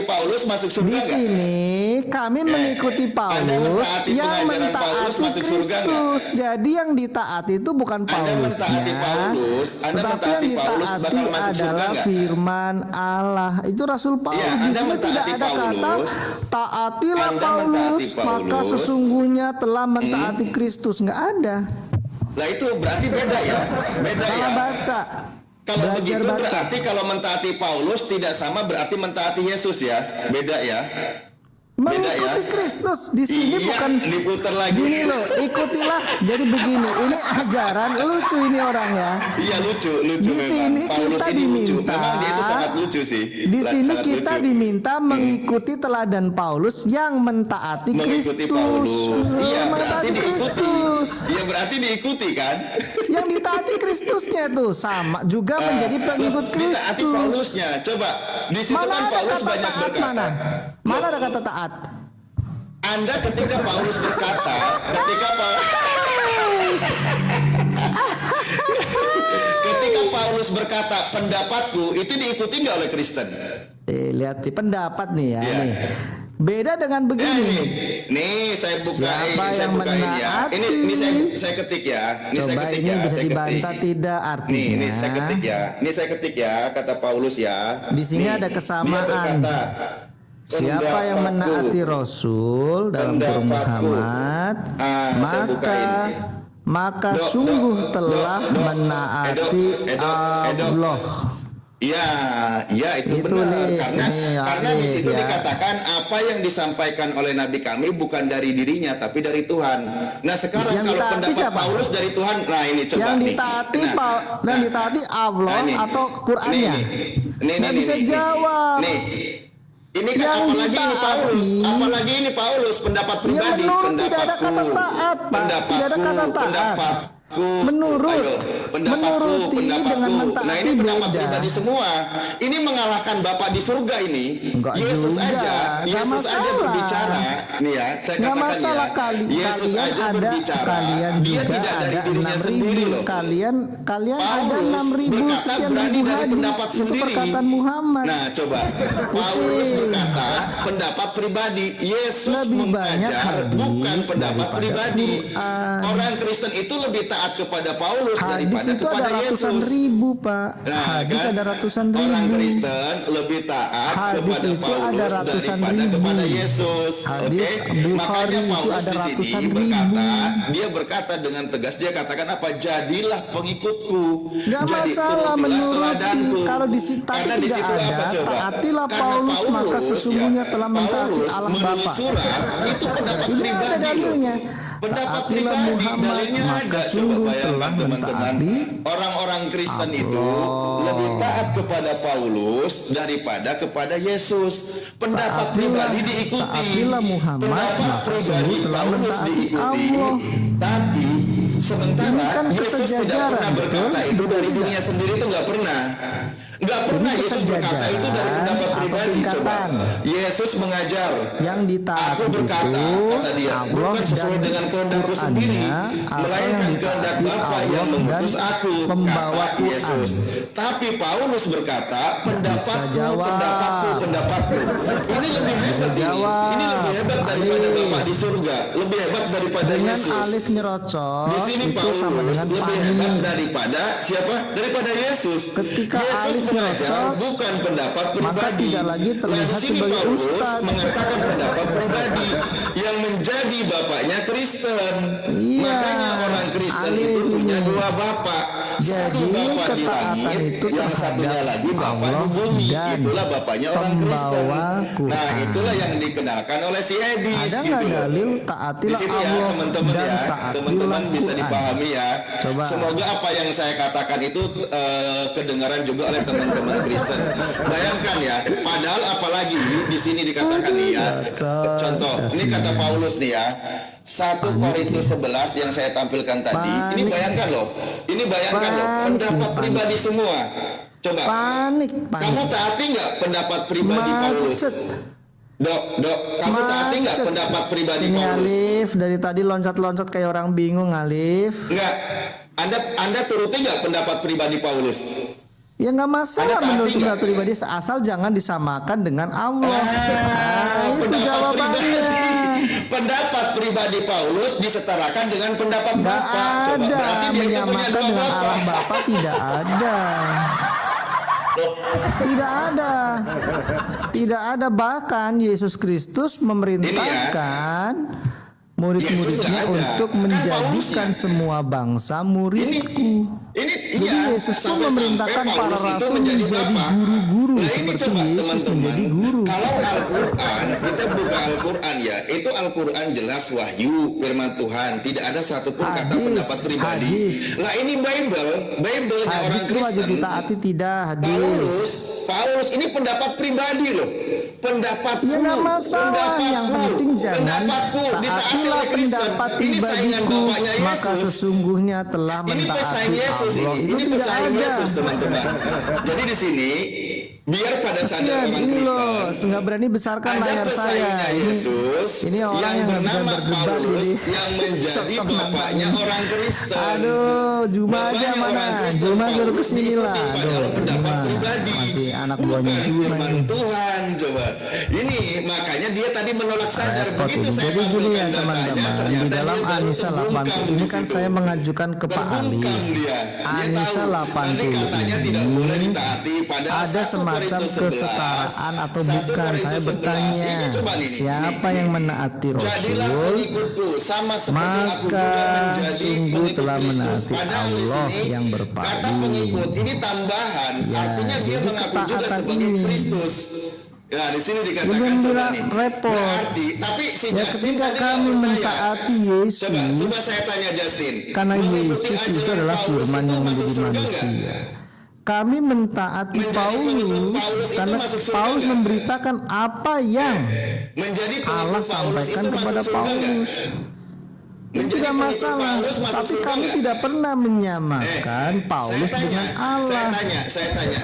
Paulus masuk surga di enggak? sini kami mengikuti Anda Paulus mentaati yang pengajaran Paulus mentaati masuk surga Kristus. Jadi yang ditaati itu bukan Anda Paulusnya, mentaati Paulus, Anda tetapi yang mentaati Paulus ditaati bakal masuk surga adalah enggak? firman Allah. Itu Rasul Paulus. Iya, Di Anda sini tidak mentaati ada kata Paulus. taatilah Anda Paulus, mentaati maka Paulus. sesungguhnya telah mentaati Kristus. Nggak ada. Lah itu berarti beda ya. Beda ya. Salah baca. Kalau Belajar begitu baca. berarti kalau mentaati Paulus tidak sama berarti mentaati Yesus ya. Beda ya. Mengikuti Kristus di sini Iya, bukan diputar lagi. gini loh, ikutilah. Jadi begini, ini ajaran lucu ini orang ya. Iya lucu Di memang. sini Paulus kita ini lucu. diminta, Memang dia itu sangat lucu sih. Di sini Sangat kita lucu. diminta mengikuti teladan Paulus yang mentaati Mengikuti Kristus. Paulus. Iya, berarti Mentaati diikuti. Kristus. Iya, berarti diikuti kan? Yang ditaati Kristusnya tuh sama juga menjadi pengikut Ditaati Kristus. Paulusnya. Coba di situ Mana kan ada Paulus kata banyak taat berkata. mana? Mana ada kata taat? Anda ketika Paulus berkata, ketika Paulus berkata pendapatku itu diikuti nggak oleh Kristen? Lihat di pendapat nih ya Iya. nih. Beda dengan Ya, begini. nih saya bukain, Siapa saya yang bukain ya. menaati? Ini saya ketik ya. Ini saya Coba ketik ini ya. bisa saya dibantah ketik. tidak artinya? Ini saya ketik ya. Ini saya ketik ya kata Paulus ya. Di sini Nih, ada dia kesamaan. berkata, Siapa yang pendapatku. menaati Rasul dalam kurung Pendapatku. Muhammad, Saya bukain. maka Dok, sungguh dok, telah dok, dok. menaati Edok. Allah. Iya itu Itu, benar Liv. karena Ini, karena di Liv, situ ya. dikatakan apa yang disampaikan oleh Nabi kami bukan dari dirinya tapi dari Tuhan. Nah sekarang Yang kalau ditaati pendapat siapa? Paulus dari Tuhan, nah ini coba Yang nih. ditaati Nah, yang ditaati Allah nah, ini. atau Qur'annya? Nggak bisa jawab. Nih, ini kan Yang apalagi ini Paulus, ditaati. apalagi ini Paulus pendapat Ya pribadi, menurut tidak ada pendapatku, kata taat, Pak. Tidak ada kata taat. menuruti dengan mentaati Nah ini pendapat beda. pribadi semua. Ini mengalahkan Bapa di surga ini. Enggak Yesus juga. aja, Enggak Yesus aja masalah. berbicara. Nih ya, saya Nggak katakan masalah ya, Yesus kalian aja ada, berbicara. kalian Dia juga tidak dari ada dirinya sendiri 6.000. loh. Kalian ada Paulus 6.000 berkata sekian berani ribu dari hadis. pendapat Itu sendiri. perkataan Muhammad. Nah coba, Paulus berkata pendapat pribadi. Yesus Lebih banyak mengajar hadis bukan pendapat daripada pribadi. Quran. Orang Kristen itu lebih taat kepada Paulus Hadis daripada itu ada kepada ratusan Yesus. ribu, Pak. Nah, Hadis kan? ada ratusan Orang ribu. Kristen lebih taat Hadis kepada itu ada Paulus ratusan daripada ribu. kepada Yesus. Hadis Oke? Bukhari Makanya itu Paulus ada di ratusan sini ribu. dia berkata dengan tegas, dia katakan apa? Jadilah pengikutku. Nggak Jadi masalah turutilah menuruti. teladanku. Kalau di situ Karena tidak situ apa ada, coba? taatilah Karena Paulus, maka sesungguhnya telah mentaati Paulus Allah menulis Bapa. surat itu pendapat Ini pribadi ada dalilnya. loh. Pendapat Taatilah pribadi, Muhammad, dalilnya maka ada. Coba sungguh telah bayangkan teman-teman, mentaati orang-orang Kristen itu lebih taat kepada Paulus daripada kepada Yesus. Pendapat pribadi diikuti, taatilah Muhammad, pendapat maka pribadi sungguh telah Paulus mentaati diikuti. Allah. Tapi sementara Ini kan Yesus tidak kesejajaran, pernah berkata betul? itu Betul dari tidak? dirinya sendiri, itu nggak pernah. Nggak pernah Ini Yesus berkata itu dari pendapat atau pribadi. Coba tingkatan. Yesus mengajar, Yang ditaati aku berkata, itu kata dia, Allah bukan sesuai dan dengan kehendakku sendiri, Qur'annya, atau melainkan yang kehendak ditaati Bapa Allah yang mengutus dan aku, pembawa kata Yesus. Tapi Paulus berkata, pendapatku. Ini lebih hebat jawab. ini lebih hebat daripada Alif. Bapa di surga, lebih hebat daripada dengan Yesus. alif Di nyerocos sini itu sama Paulus dengan lebih hebat panik. daripada siapa? Daripada Yesus. Ketika Yesus alif mengajar nyerocos, bukan pendapat pribadi. maka tidak lagi terlihat Nah, di sini sebagai Paulus ustadz. mengatakan pendapat pribadi yang menjadi bapaknya Kristen. Iya, Makanya orang Kristen alif itu punya ini. dua bapak. Satu Jadi bapak di ketaatan langit, itu yang satunya terhadap lagi bapak Allah di bumi. dan Itulah bapaknya orang Kristen. pembawa Quran. Nah, itulah yang dikenalkan oleh si Edis. Ada gitu nggak loh. dalil Di taatilah situ ya Allah teman-teman dan ya, taatilah teman-teman bisa Quran. dipahami ya. Coba. Semoga apa yang saya katakan itu kedengaran juga oleh teman-teman Kristen. Bayangkan ya, padahal apalagi di sini dikatakan nih ya. Contoh, ini kata Paulus nih ya. 1 Korintus 11 yang saya tampilkan tadi. Ini bayangkan loh. Ini bayangkan loh, pendapat pribadi semua. Coba. Panik. Kamu taati nggak pendapat pribadi Paulus? Macet. Dok, kamu taati nggak Macet. pendapat pribadi Ini Paulus? Alif dari tadi loncat-loncat kayak orang bingung, Alif. Enggak. Anda turuti nggak pendapat pribadi Paulus? Ya nggak masalah Anda taati menurut nggak? pendapat pribadi, asal jangan disamakan dengan Allah. Itu Pendapat jawabannya. Pendapat pribadi Paulus disetarakan dengan pendapat Nggak Bapa. Coba ada berarti dia itu punya menyamakan dua dengan Bapa. Allah Bapa, tidak ada. Tidak ada. Tidak ada, bahkan Yesus Kristus memerintahkan murid-muridnya Yesus nggak ada. untuk Kan menjadikan Paulusnya. semua bangsa muridku. Ini Jadi iya, Yesus pun sampai-sampai memerintahkan para Paulus itu rasul menjadi menjadi Bapa. guru-guru Nah, ini seperti coba Yesus teman-teman, menjadi guru. kalau Al-Quran, kita buka Al-Quran ya, itu Al-Quran jelas wahyu firman Tuhan, tidak ada satupun kata Hadis, pendapat pribadi. hadis. Nah ini Bible-nya orang Hadis itu wajib Kristen. ditaati, tidak hadis. Paulus ini pendapat pribadi loh, pendapatku. Ya nggak masalah, yang penting jangan pendapatku ditaati taatilah oleh Kristen. pendapat Ini saingan pribadiku, bapaknya maka Yesus. sesungguhnya telah Ini pesaing mentaati Yesus Allah. ini. Itu Ini tidak pesaing ada. Yesus teman-teman. Jadi di sini biar pada sadar Kasihan orang ini Kristen. loh, nggak berani besarkan Ada layar saya. pesaingnya Yesus Ini orang yang nggak bisa bernama berdebat Paulus jadi yang menjadi sok-sok bapaknya nantangin. orang Kristen. Aduh, Juma aja Bapaknya mana? orang Kristen, Juma suruh Paulus kesini lah. diikuti padahal Aduh, pendapat Juma pribadi. masih anak buahnya Bukan Juma firman ini. Tuhan, coba. Ini makanya dia tadi menolak sadar. Repot Begitu ini. saya Jadi gini ya tampilkan datanya, teman-teman, di ternyata dalam dia baru Anisa terbungkam 80 di ini kan situ. saya mengajukan ke Pak Ali. Terbungkam dia. Dia Anisa tahu, 80 nanti katanya tidak boleh ini ditaati, padahal ada 1 semacam Korintus 11, kesetaraan atau 1 bukan? Saya Korintus 11. bertanya, Ini coba nih, siapa ini. yang menaati Jadilah Rasul, pengikutku sama seperti aku maka juga menjadi sungguh pengikut telah Kristus. menaati Padahal di Allah sini yang kata berpadu. pengikut ini tambahan, Ya, artinya dia jadi mengaku juga ketaatan sebagai ini. Kristus. Ya di sini dikatakan Ini coba bilang nih. repot. Berarti, tapi si Ya, Justin ketika tadi kami nggak percaya. mentaati Yesus, Coba saya tanya Justin. karena Mengikuti Yesus itu ajaran adalah Paulus firman itu yang masuk menjadi surga manusia. nggak? Kami mentaati Menjadi pengikut Paulus Paulus itu karena masuk surga Paulus nggak? memberitakan apa yang Menjadi pengikut Allah Paulus itu sampaikan masuk kepada surga nggak? Paulus. Itu Menjadi tidak pengikut masalah. Paulus masuk Tapi surga kami nggak? tidak pernah menyamakan Paulus dengan Allah. Saya tanya.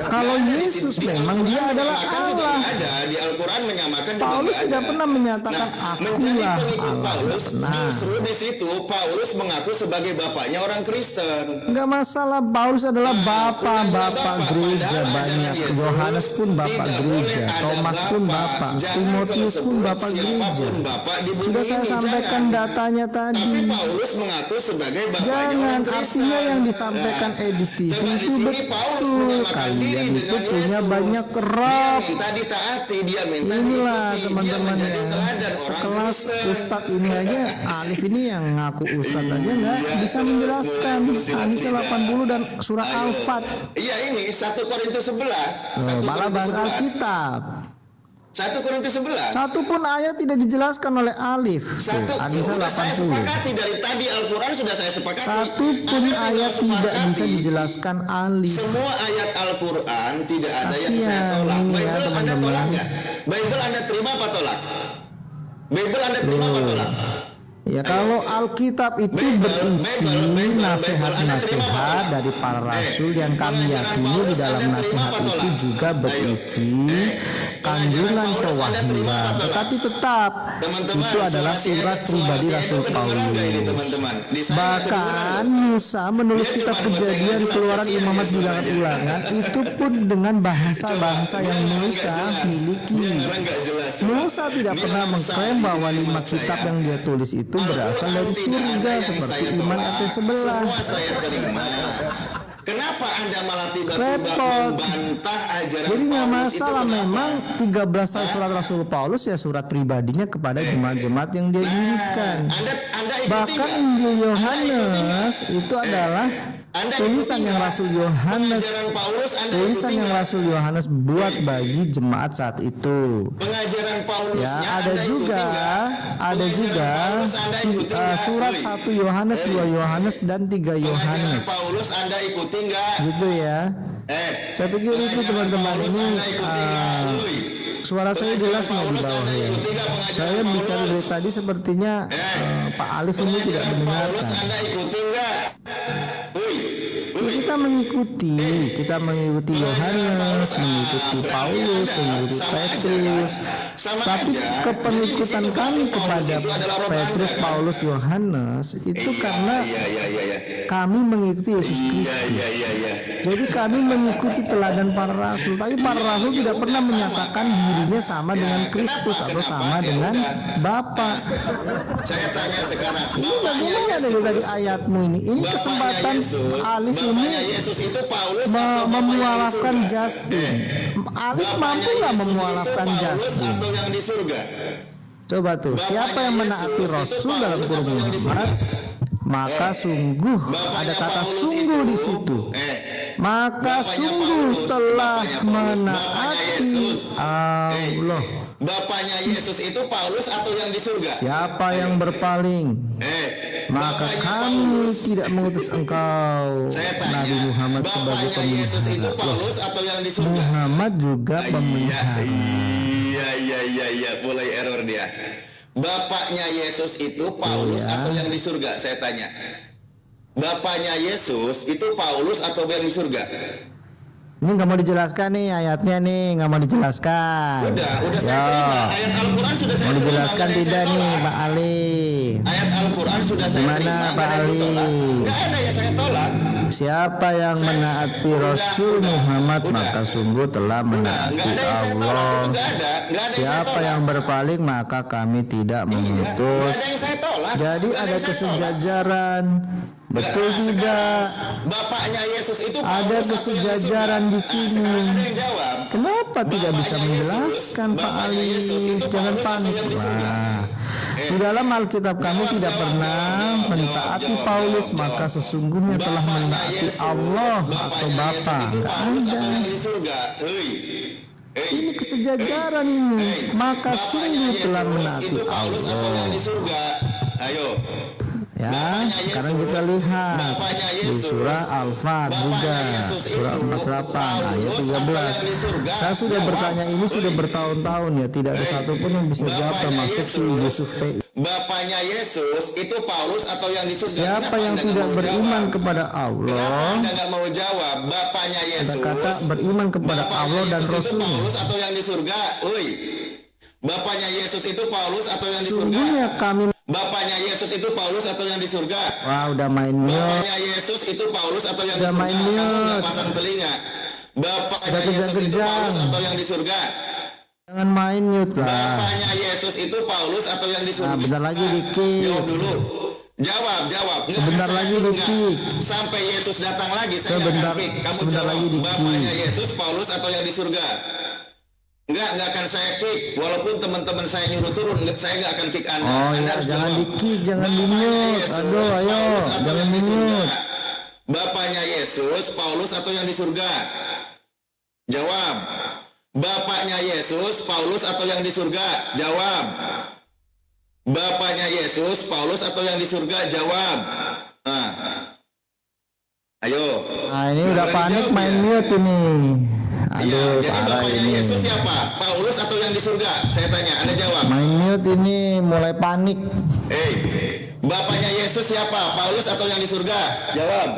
Kalau Nggak ada Yesus di memang Al-Quran dia adalah menyamakan juga Allah. nggak ada di Al-Quran menyamakan juga Paulus nggak tidak ada. pernah menyatakan menjadi akulah pengikut Allah. Paulus, Tidak pernah. justru di situ Paulus mengaku sebagai bapaknya orang Kristen. Enggak masalah, Paulus adalah bapak bapak. gereja Padahal banyak. ajaran Yesus Yohanes pun bapak tidak gereja, boleh ada Thomas pun bapak, Jangan Timotius kau pun sebut bapak gereja. siapapun bapak di bumi Sudah saya ini, sampaikan jangan. datanya tadi. Tapi Paulus mengaku sebagai bapaknya Jangan, orang Kristen. artinya yang disampaikan Edis TV coba di itu sini Paulus betul. menyamakan diri Kalian itu dengan punya Yesus. banyak Dia roh. minta ditaati, dia minta Inilah diikuti, dia teman-teman menjadi ya, teladan orang sekelas Kristen. Ustadz ini aja, Alif ini yang ngaku Ustadz aja nggak Iya, bisa terus menjelaskan mulai bersilat Anisya lidah. 80 dan surah Ayo. Al-Fat. Iya ini 1 Korintus 11. Malah bahas Alkitab. 1 Korintus 11. Satu pun ayat tidak dijelaskan oleh Alif. Tuh, Anisya Sudah saya 80. sepakati dari tadi Al-Quran sudah saya sepakati. Satu pun Anda tinggal ayat tidak sepakati. bisa dijelaskan Alif. Semua ayat Al-Quran tidak ada yang saya Kasihan tolak. ini ya, Bible Anda teman-teman. tolak nggak? Bible Anda terima apa tolak? Bible Anda terima apa tolak? Ya kalau Alkitab itu berisi nasihat-nasihat dari para rasul yang kami yakini di dalam nasihat itu juga berisi kandungan pewahyuan. Tetapi tetap itu adalah surat pribadi Rasul Paulus. Bahkan Musa menulis kitab Kejadian, Keluaran, Imamat, Bilangan, Ulangan itu pun dengan bahasa-bahasa yang Musa miliki. Musa tidak pernah mengklaim bahwa 5 kitab yang dia tulis itu berasal dari surga seperti Iman ayat 11. Semua saya terima. Kenapa Anda malah tiba-tiba Repot. membantah ajaran Jadi nggak Paulus masalah, itu? memang 13 surat Rasul Paulus ya surat pribadinya kepada jemaat-jemaat yang dia dirikan. Anda ikuti Bahkan nggak? Injil Yohanes itu adalah Anda tulisan ikuti yang nggak? Rasul Yohanes, Pengajaran Paulus Anda tulisan ikuti yang nggak? Rasul Yohanes buat bagi jemaat saat itu. Pengajaran Paulusnya Ya, ada Anda juga, ikuti nggak? ada Pengajaran juga Paulus Anda ikuti nggak? surat Woi. 1 Yohanes, 2 Yohanes dan 3 Pengajaran Yohanes. Paulus Anda ikuti nggak? Gitu ya. Saya pikir itu pengajaran teman-teman Paulus ini Anda ikuti nggak? Woi. suara saya jelas nggak di bawah Anda ya. ikuti nggak pengajaran Saya bicara Paulus? dari tadi sepertinya Pak Alif ini tidak Pengajaran Paulus mendengarkan. Anda ikuti nggak? Woi. Ya, kita mengikuti Yohanes, mengikuti Paulus, mengikuti Petrus. Tapi kepengikutan kami kepada Petrus, Paulus, Yohanes itu karena kami mengikuti Yesus Kristus. Jadi kami mengikuti teladan para rasul. Tapi para rasul tidak pernah menyatakan dirinya sama dengan Kristus atau sama dengan Bapa. Saya tanya sekarang. Ini bagaimana dari tadi ayatmu ini? Ini kesempatan Alif ini Yesus itu Paulus atau memualafkan Justin. Alif mampu nggak memualafkan Justin? atau yang di surga? Coba tuh, siapa yang menaati Rasul dalam kurung Muhammad, maka sungguh ada kata sungguh di situ. Maka sungguh telah menaati Allah. Bapaknya Yesus itu Paulus atau yang di surga? Siapa yang berpaling, maka kami tidak mengutus engkau Nabi Muhammad sebagai Bapaknya Yesus itu pemelihara. Loh, Paulus atau yang di surga? Muhammad juga pemelihara. Iya, mulai error dia. Bapaknya Yesus itu Paulus Iya. atau yang di surga? Saya tanya. Bapaknya Yesus itu Paulus atau yang di surga? Ini nggak mau dijelaskan nih ayatnya nih, nggak mau dijelaskan. Udah saya terima. Ayat Al-Quran sudah saya Mau terima. dijelaskan Nggak ada yang tidak saya nih tolak. Pak Ali? Ayat Al-Quran sudah saya Gimana, terima. Pak Nggak ada yang Ali? ditolak. Nggak ada yang saya tolak. Siapa yang menaati Rasul Muhammad maka sungguh telah Nggak menaati ada yang saya tolak. Allah. Itu nggak ada. Nggak ada yang saya Siapa tolak. yang berpaling maka kami tidak Nggak mengutus. ada yang saya tolak. Jadi Nggak ada yang saya tolak. kesejajaran. Betul Nggak, tidak? Bapaknya Yesus itu Ada Paulus atau yang di kesejajaran surga? di sini. Sekarang ada yang jawab. Kenapa tidak bisa Bapaknya menjelaskan Yesus, Pak Bapaknya Ali? Yesus itu Jangan Paulus atau panik yang di surga? lah. Di dalam Alkitab kamu tidak pernah mentaati Paulus maka sesungguhnya telah menaati Allah atau Bapa. Enggak ada. Ini kesejajaran ini. Maka sungguh telah menaati Allah. Ayo. Ya, sekarang kita lihat di surah Al-Fat juga, surah 48 ayat 13. Saya sudah bertanya ini sudah bertahun-tahun ya, tidak ada satupun yang bisa jawab termasuk si Yusuf P. Bapaknya Yesus itu Paulus atau yang di surga? Siapa Kenapa yang Anda tidak nggak mau beriman jawab? kepada Kenapa Allah, Anda nggak mau jawab? Bapaknya ada Yesus. kata beriman kepada Bapaknya Allah dan Yesus itu Rasulnya. Paulus atau yang di surga? Oi. Bapaknya Yesus itu Paulus atau yang di surga? Sungguhnya kami, Bapaknya Yesus itu Paulus atau yang di surga? wah udah main mute, Bapaknya Yesus itu Paulus atau yang di Udah surga? main Kamu nggak mute. pasang telinga. Bapaknya Udah Yesus itu kejang-kejang. Paulus atau yang di surga? jangan main mute lah. Bapaknya Yesus itu Paulus atau yang di surga? Nah, bentar lagi dikit. Jawab dulu. Jawab. Nggak Sebentar akan lagi saya kick, dikit. nggak. Sampai Yesus datang lagi, saya nggak Sebentar- akan kick. Kamu sebentar jawab. lagi dikit. Bapaknya Yesus, Paulus atau yang di surga? Nggak akan saya kick. Walaupun teman-teman saya nyuruh turun, saya nggak akan kick Anda. Oh Anda ya, harus jangan jawab. di-kick, jangan Bapaknya di-mute. Yesus, Aduh, ayo, Paulus atau jangan yang di surga? di-mute. Bapaknya Yesus, Paulus atau yang di surga? Jawab. Bapaknya Yesus, Paulus atau yang di surga? Jawab. Bapaknya Yesus, Paulus atau yang di surga? Jawab. Nah. Ayo. Nah ini Nggak udah berani panik jawab main ya? mute ini. Iya, Aduh, jadi parah bapaknya ini. Yesus siapa? Paulus atau yang di surga? Saya tanya, Anda jawab. Main mute ini mulai panik. Bapaknya Yesus siapa? Paulus atau yang di surga? Jawab.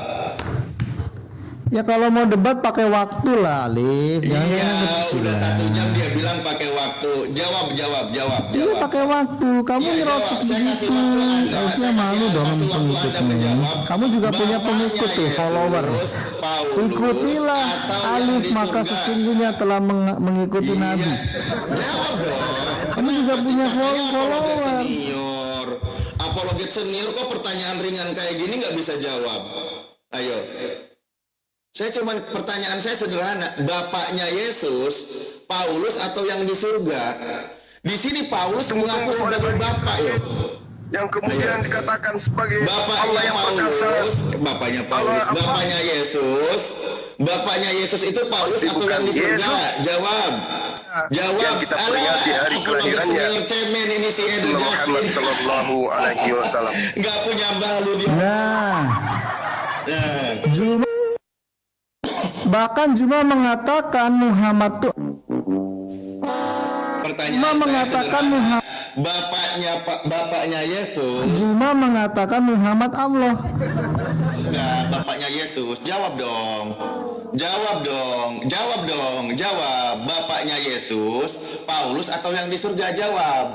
Ya kalau mau debat pakai waktu lah, Alif. Jangan Iya, yang kecil udah lah. 1 jam dia bilang pakai waktu. Jawab. Iya pakai waktu. Kamu Iya, nyerocos jawab. Saya kasih begitu. waktu Anda. Harusnya Saya malu kasih dong waktu Anda pengikutmu. menjawab. Kamu juga punya Bapaknya pengikut tuh, Yesus, follower. Paulus, Ikutilah atau yang Alif, di maka surga? sesungguhnya telah mengikuti Iya. Nabi. Jawab dong. Kamu juga Kenapa punya sih katanya follower. apologet senior? Apologet senior kok pertanyaan ringan kayak gini nggak bisa jawab? Ayo. Saya cuma pertanyaan saya sederhana. Bapaknya Yesus, Paulus atau yang di surga? Di sini Paulus mengaku sebagai bapak ya. yang kemudian dikatakan sebagai Allah Bapaknya yang perkasa. Paulus, bapaknya Paulus, Allah apa? bapaknya Yesus itu Paulus atau yang di surga? Yesus. Jawab. Jawab. Yang kita peringati hari kelahirannya. Cemen ini si Edo Muhammad Justin. Sallallahu Alaihi Wasallam. Nggak punya balu dia. Nah, Nah, Juma bahkan Juma mengatakan Muhammad tuh pertanyaan Juma saya mengatakan sederhana. Muhammad Bapaknya Yesus, Juma mengatakan Muhammad Allah. enggak, bapaknya Yesus. Jawab dong. Jawab. Bapaknya Yesus, Paulus atau yang di surga? Jawab.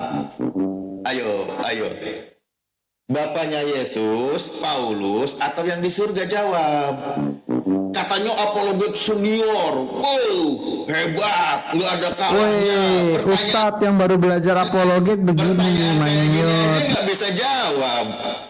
Ayo. Bapaknya Yesus, Paulus atau yang di surga? Jawab. Katanya apologet senior. Wow, hebat, nggak ada kalahnya. Woi, Ustadz yang baru belajar apologet begini Pertanyaan kayak gini aja mainnya. nggak bisa jawab.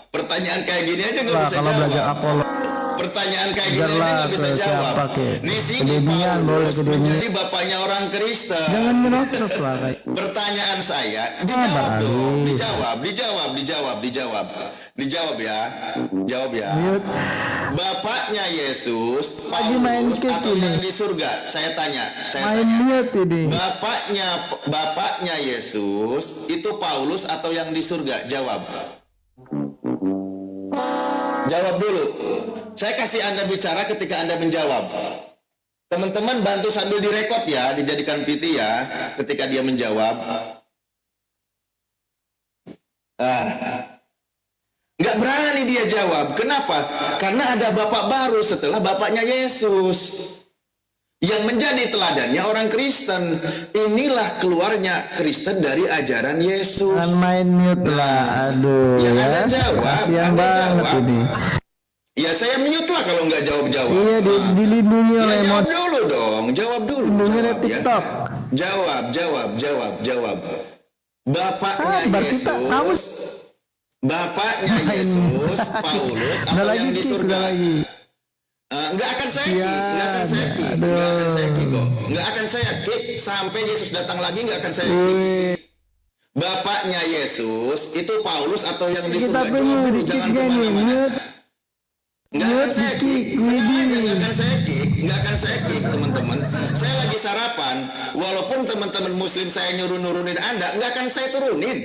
Pertanyaan kayak gini aja nggak Lah bisa kalau belajar jawab. apologet Pertanyaan kayak gini aja belajarlah nggak bisa ke jawab. siapa, ke Di sini Kedemian, boleh Paulus Kedemian. menjadi bapaknya orang Kristen. jangan nyerocos lah kayak. Pertanyaan saya, Sabar, dijawab dong, Ali. dijawab ya. Jawab ya. Mute. Bapaknya Yesus, Lagi main Paulus kick atau ini. yang di surga? Saya tanya. Main mute ini. Bapaknya Yesus itu Paulus atau yang di surga? Jawab. Jawab dulu. Saya kasih Anda bicara ketika Anda menjawab. Teman-teman bantu sambil direkod ya, dijadikan PT ya, ketika dia menjawab. Nggak berani dia jawab. Kenapa? Karena ada bapak baru setelah bapaknya Yesus. Yang menjadi teladannya orang Kristen. Inilah keluarnya Kristen dari ajaran Yesus. Jangan main mute lah. Aduh Ya, ya. Anda jawab, Kasihan Anda banget jawab. ini. Ya saya mute lah kalau nggak jawab-jawab. Iya dilindungi Ya, oleh jawab mod. dulu dong, jawab dulu. Lindungi oleh Jawab, ya. TikTok. Jawab. Bapaknya Sabar, Yesus, kamu Bapaknya Yesus, Paulus, udah atau lagi yang di kick, surga? udah lagi. Nggak akan saya kick, nggak akan saya kick sampai Yesus datang lagi, nggak akan saya kick. Wih, Bapaknya Yesus itu Paulus atau yang di kita surga? tunggu Jawab dulu, di kick jangan gak nih? kemana-mana. Mute. Nggak akan Mute, saya di kick, kick, tenang aja, Widih. nggak akan saya kick teman-teman. Saya lagi sarapan, walaupun teman-teman Muslim saya nurunin Anda, nggak akan saya turunin.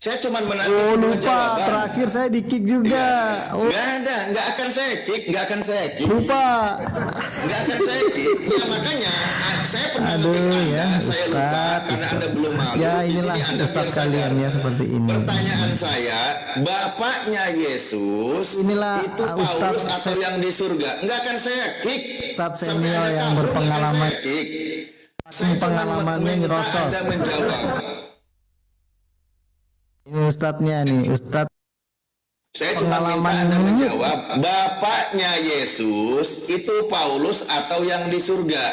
Saya cuma menanti Oh sebuah lupa, jawaban. terakhir saya di kick juga. Oh Nggak ada, nggak akan saya kick, nggak akan saya kick, lupa. nggak akan saya kick. Ya makanya saya pernah Aduh ngekick Anda, ya, saya lupa Ustadz, karena Anda belum malu. Ya Di inilah sini Anda Ustadz biar kalian sadar. ya seperti ini. Pertanyaan saya, bapaknya Yesus Inilah, itu Ustadz Paulus atau yang di surga? Nggak akan saya kick. Ustadz Sampai senior Anda yang kabur, berpengalaman. nggak akan saya kick. Saya cuma Pengalamannya meminta nyerocos. Anda menjawab. Ini Ustadznya nih, Ustadz. Saya cuma minta Anda menjawab, bapaknya Yesus itu Paulus atau yang di surga?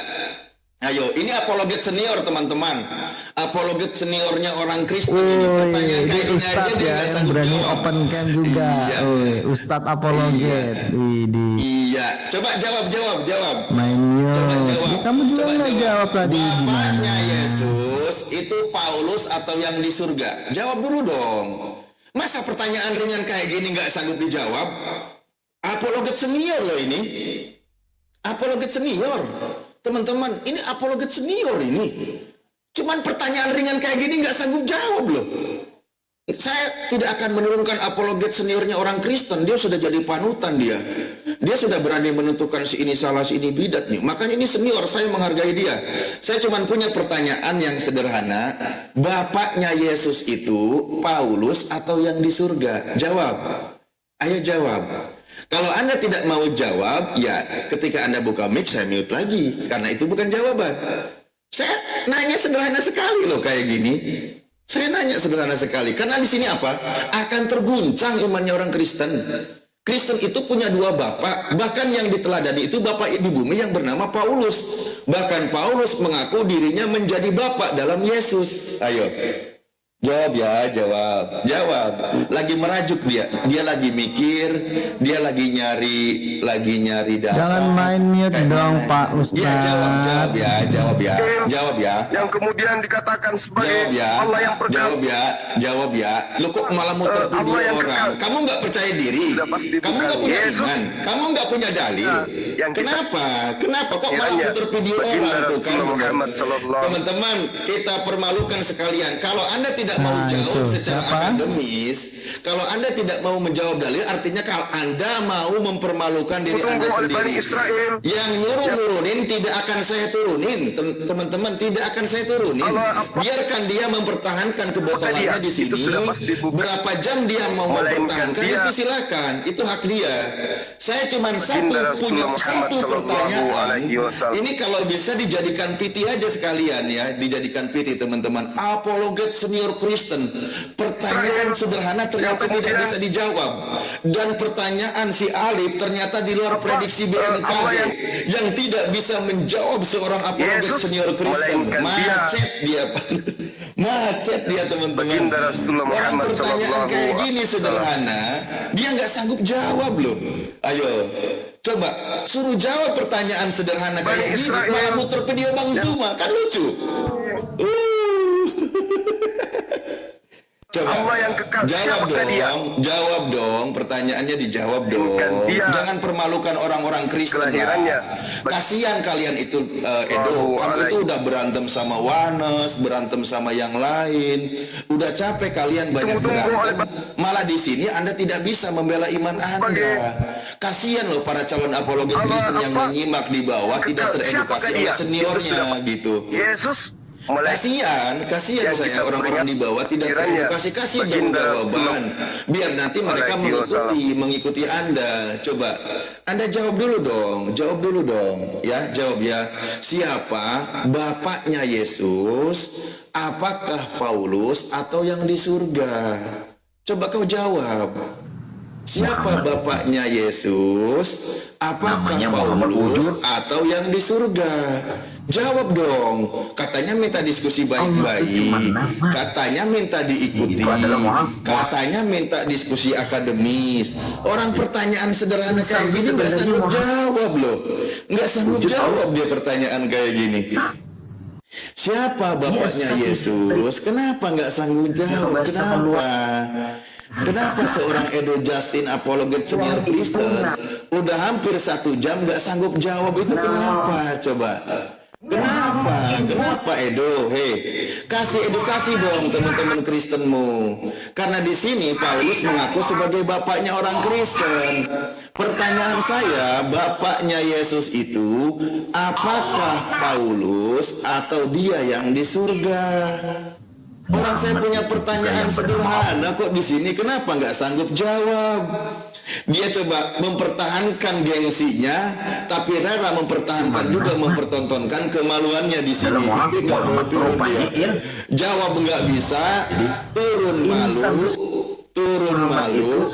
Ayo, ini apologet senior teman-teman. Apologet seniornya orang Kristen ini. Oh Pertanyaan iya, kayak ini gini Ustadz aja dia ya nggak yang sanggup berani jawab. open cam juga. Iya. Oh, Ustadz apologet. Widih. Iya, coba jawab. Mainnya. Coba jawab. Ya, kamu juga Coba nggak jawab tadi Bapaknya gimana? Yesus itu Paulus atau yang di surga? Jawab dulu dong. Masa pertanyaan ringan kayak gini nggak sanggup dijawab? Apologet senior loh ini. Apologet senior. Teman-teman, ini apologet senior ini. Cuman pertanyaan ringan kayak gini nggak sanggup jawab loh. Saya tidak akan menurunkan apologet seniornya orang Kristen. Dia sudah jadi panutan dia. Dia sudah berani menentukan si ini salah, si ini bidat nih. Makanya ini senior, saya menghargai dia. Saya cuma punya pertanyaan yang sederhana. Bapaknya Yesus itu Paulus atau yang di surga? Jawab. Ayo jawab. Kalau Anda tidak mau jawab, ya ketika Anda buka mic saya mute lagi. Karena itu bukan jawaban. Saya nanya sederhana sekali loh kayak gini. Saya nanya sederhana sekali, karena di sini apa? Akan terguncang imannya orang Kristen. Kristen itu punya dua bapak, bahkan yang diteladani itu bapak di bumi yang bernama Paulus. Bahkan Paulus mengaku dirinya menjadi bapak dalam Yesus. Ayo, jawab ya, jawab. Lagi merajuk dia lagi mikir, dia lagi nyari data. Jangan main mute Kayak dong mana? Pak Ya, Ustadz. jawab ya. Yang kemudian dikatakan sebagai Jawab ya, Allah yang perkasa. jawab ya. Lu kok malah muter Allah video yang orang? kekal. Kamu nggak percaya diri? Sudah pasti Kamu bukan nggak punya Yesus. iman? Kamu nggak punya dalil? Nah, yang kita- Kenapa kok malah Kiranya muter video baginda orang tuh? Rasulullah Muhammad sallallahu- Teman-teman, kita permalukan sekalian. Kalau Anda tidak mau Nah, jawab itu. secara Siapa? akademis, kalau Anda tidak mau menjawab dalil, artinya kalau Anda mau mempermalukan diri Kutunggu Anda oleh Bani sendiri. Israel. Yang nyuruh-nurunin tidak akan saya turunin, teman-teman, tidak akan saya turunin. Allah, apa- Biarkan dia mempertahankan kebotolannya dia? di sini. Itu sudah pasti bukan. Berapa jam dia mau Melainkan mempertahankan dia- itu silakan, itu hak dia. Saya cuma Baginda punya Rasulullah Muhammad satu sallallahu pertanyaan. alaihi wasallam. Ini kalau bisa dijadikan PT aja sekalian ya, dijadikan PT teman-teman. Apologet senior Kristen. Pertanyaan sederhana ternyata Yang tidak kemudian- bisa dijawab. Dan pertanyaan si Alif ternyata di luar prediksi BMKG Allah yang tidak bisa menjawab seorang apologet Yesus, senior Kristen. melainkan Macet dia. Macet dia teman-teman. Baginda Rasulullah Orang Muhammad pertanyaan sallallahu kayak alaihi gini sederhana, dia nggak sanggup jawab loh. Ayo, coba suruh jawab pertanyaan sederhana Bani kayak gini, Israel. malah muter video Bang Zuma, kan lucu. Coba Allah yang kekal. jawab Siapakah dong, dia? jawab dong, pertanyaannya dijawab dong. dia. Jangan permalukan orang-orang Kristen. Kelahirannya. Lah. Kasihan kalian itu Edo, kamu itu udah berantem sama Wanes, berantem sama yang lain, udah capek kalian banyak Tunggu-tunggu berantem. Malah di sini Anda tidak bisa membela iman Anda. Sebagai- Kasihan loh para calon apologet Allah Kristen yang apa? menyimak di bawah tidak Kekal. teredukasi Siapakah oleh dia? seniornya Itu sudah- gitu. Yesus Kasihan Yang saya kita orang-orang berikan di bawah tidak kiranya teredukasi, kasih dong baginda jawaban. Biar nanti mereka Alaihi mengikuti Anda. Coba Anda jawab dulu dong, ya jawab ya. Siapa bapaknya Yesus? Apakah Paulus atau yang di surga? Coba kau jawab. Siapa bapaknya Yesus? Apakah Paulus atau yang di surga? Jawab dong. Katanya minta diskusi baik-baik. Katanya minta diikuti. Katanya minta diskusi akademis. Orang pertanyaan sederhana kayak gini nggak sanggup jawab loh. Nggak sanggup jawab dia pertanyaan kayak gini. Siapa bapaknya Yesus? Kenapa nggak sanggup jawab? Kenapa seorang Edo Justin apologet senior Kristen udah hampir 1 jam nggak sanggup jawab itu kenapa? Coba Kenapa? Kenapa Edo? Hei, kasih edukasi dong teman-teman Kristenmu. Karena di sini Paulus mengaku sebagai bapaknya orang Kristen. Pertanyaan saya, bapaknya Yesus itu apakah Paulus atau dia yang di surga? Orang saya punya pertanyaan sederhana kok di sini, kenapa nggak sanggup jawab? Dia coba mempertahankan gengsinya, tapi rela mempertahankan juga mempertontonkan kemaluannya di sini. Nggak mau turun dia. Jawab nggak bisa, turun malu, turun malu.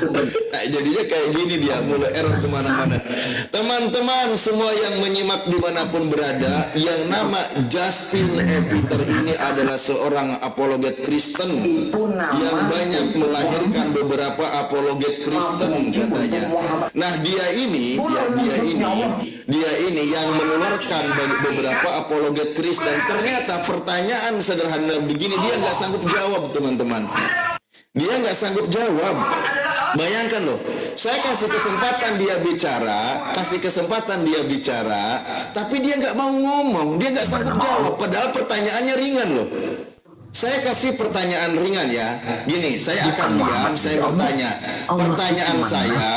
Nah, jadinya kayak gini dia, mulai error kemana-mana. Teman-teman semua yang menyimak dimanapun berada, yang nama Justin Peter ini adalah seorang apologet Kristen yang banyak melahirkan beberapa apologet Kristen katanya. Nah dia ini yang menularkan beberapa apologet Kristen. Ternyata pertanyaan sederhana begini dia nggak sanggup jawab, teman-teman. Dia nggak sanggup jawab. Bayangkan loh, saya kasih kesempatan dia bicara, tapi dia nggak mau ngomong, dia nggak sanggup jawab. Padahal pertanyaannya ringan loh. Saya kasih pertanyaan ringan ya. Gini, saya akan diam, saya bertanya. Pertanyaan saya,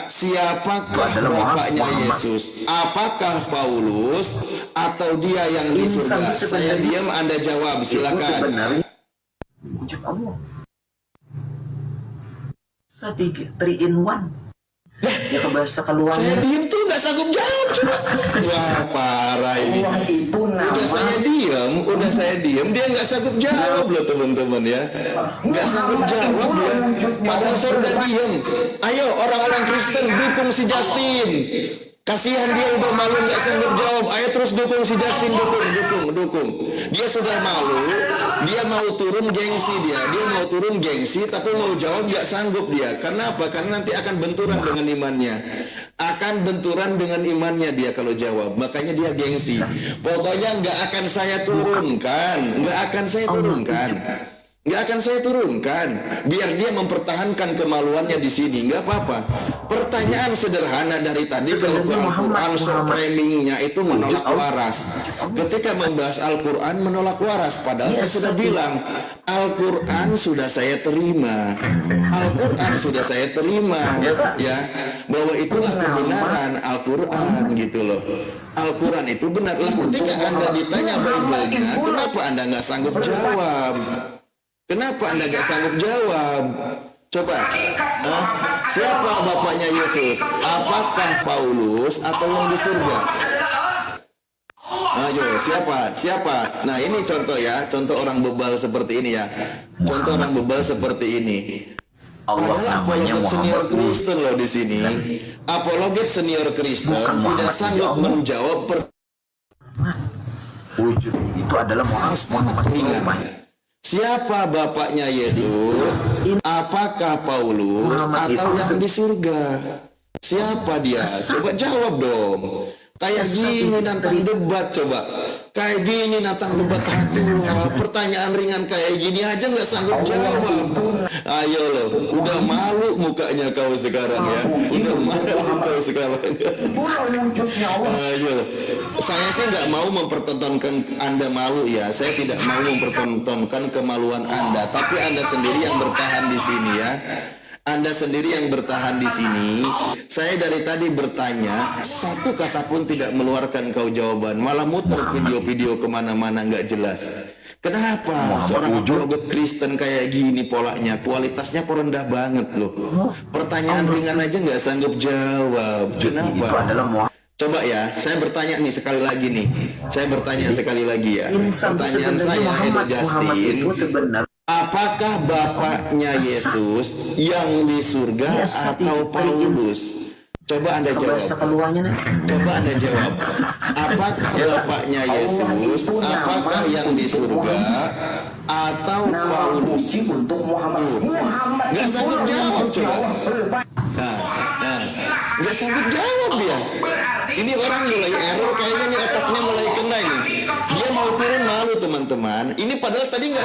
siapakah bapaknya Yesus? Apakah Paulus atau dia yang di surga? Saya diam, Anda jawab, silakan. Wujud Allah. Sedikit 3 in 1. Ya Saya kebahasa keluarnya. diem tuh nggak sanggup jawab coba. Wah parah ini. Udah saya diem, dia nggak sanggup jawab loh teman-teman ya. Nggak sanggup jawab dia. Padahal saya udah diem. Ayo orang-orang Kristen dukung si Justin. Kasihan dia udah malu nggak sanggup jawab. Ayo terus dukung si Justin, dukung. Dia sudah malu, dia mau turun gengsi dia mau turun gengsi, tapi mau jawab nggak sanggup dia. Karena apa? Karena nanti akan benturan dengan imannya. Dia kalau jawab. Makanya dia gengsi. Pokoknya nggak akan saya turunkan. Biar dia mempertahankan kemaluannya di sini, nggak apa-apa. Pertanyaan sederhana dari tadi, kalau Al-Quran framingnya itu menolak waras. Ketika membahas Al-Quran menolak waras, padahal saya sudah bilang Al-Quran sudah saya terima, ya, bahwa itulah kebenaran Al-Quran gitu loh. Al-Quran itu benar lah. Ketika Anda ditanya Bible-nya, kenapa Anda nggak sanggup jawab? Coba, siapa bapaknya Yesus? Apakah Paulus atau yang di surga? Ayo, siapa? Nah ini contoh ya, contoh orang bebal seperti ini ya. Padahal apologet senior Kristen loh di sini. Apologet senior Kristen tidak sanggup menjawab Wujud itu adalah Muhammad. siapa bapaknya Yesus? Apakah Paulus atau yang di surga? Siapa dia? Coba jawab dong. Kayak gini nantang debat coba. Kayak gini nantang debat pertanyaan ringan kayak gini aja nggak sanggup jawab. Ayo loh, udah malu mukanya kau sekarang ya. Ayo, saya sih nggak mau mempertontonkan Anda malu ya. Saya tidak mau mempertontonkan kemaluan Anda, tapi Anda sendiri yang bertahan di sini ya. Saya dari tadi bertanya, satu kata pun tidak meluarkan kau jawaban, malah muter video-video kemana-mana nggak jelas. Kenapa seorang apologet Kristen kayak gini polanya, kualitasnya rendah banget loh. Pertanyaan ringan aja nggak sanggup jawab. Kenapa? Coba ya, saya bertanya nih sekali lagi nih. Ya. Pertanyaan saya, Edo Justin, apakah bapaknya Yesus yang di surga atau Paulus? Coba Anda jawab. Apakah bapaknya Yesus? Apakah yang di surga atau Paulus? Nggak sanggup jawab coba. Nggak sanggup jawab dia. Ini orang mulai error, kayaknya nih otaknya mulai kena ini. Dia mau turun malu teman-teman. Ini padahal tadi nggak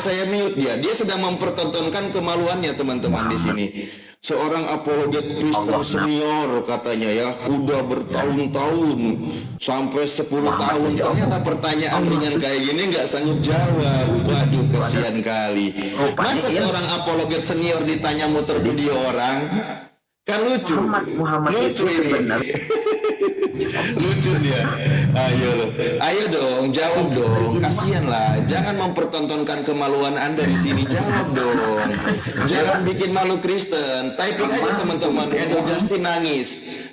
saya mute dia. Dia sedang mempertontonkan kemaluannya teman-teman di sini. seorang apologet Kristen senior katanya ya, udah bertahun-tahun sampai 10 tahun. Ternyata pertanyaan ringan kayak gini nggak sanggup jawab. Waduh, kasihan kali. Masa seorang apologet senior ditanya muter video orang? Kan lucu. Muhammad Lucu itu ini. sebenarnya Lucu dia. Ayo dong, jawab dong. Kasihan lah. Jangan mempertontonkan kemaluan Anda di sini. Jawab dong. Jangan bikin malu Kristen. Typing aja teman-teman. Edo Justin nangis.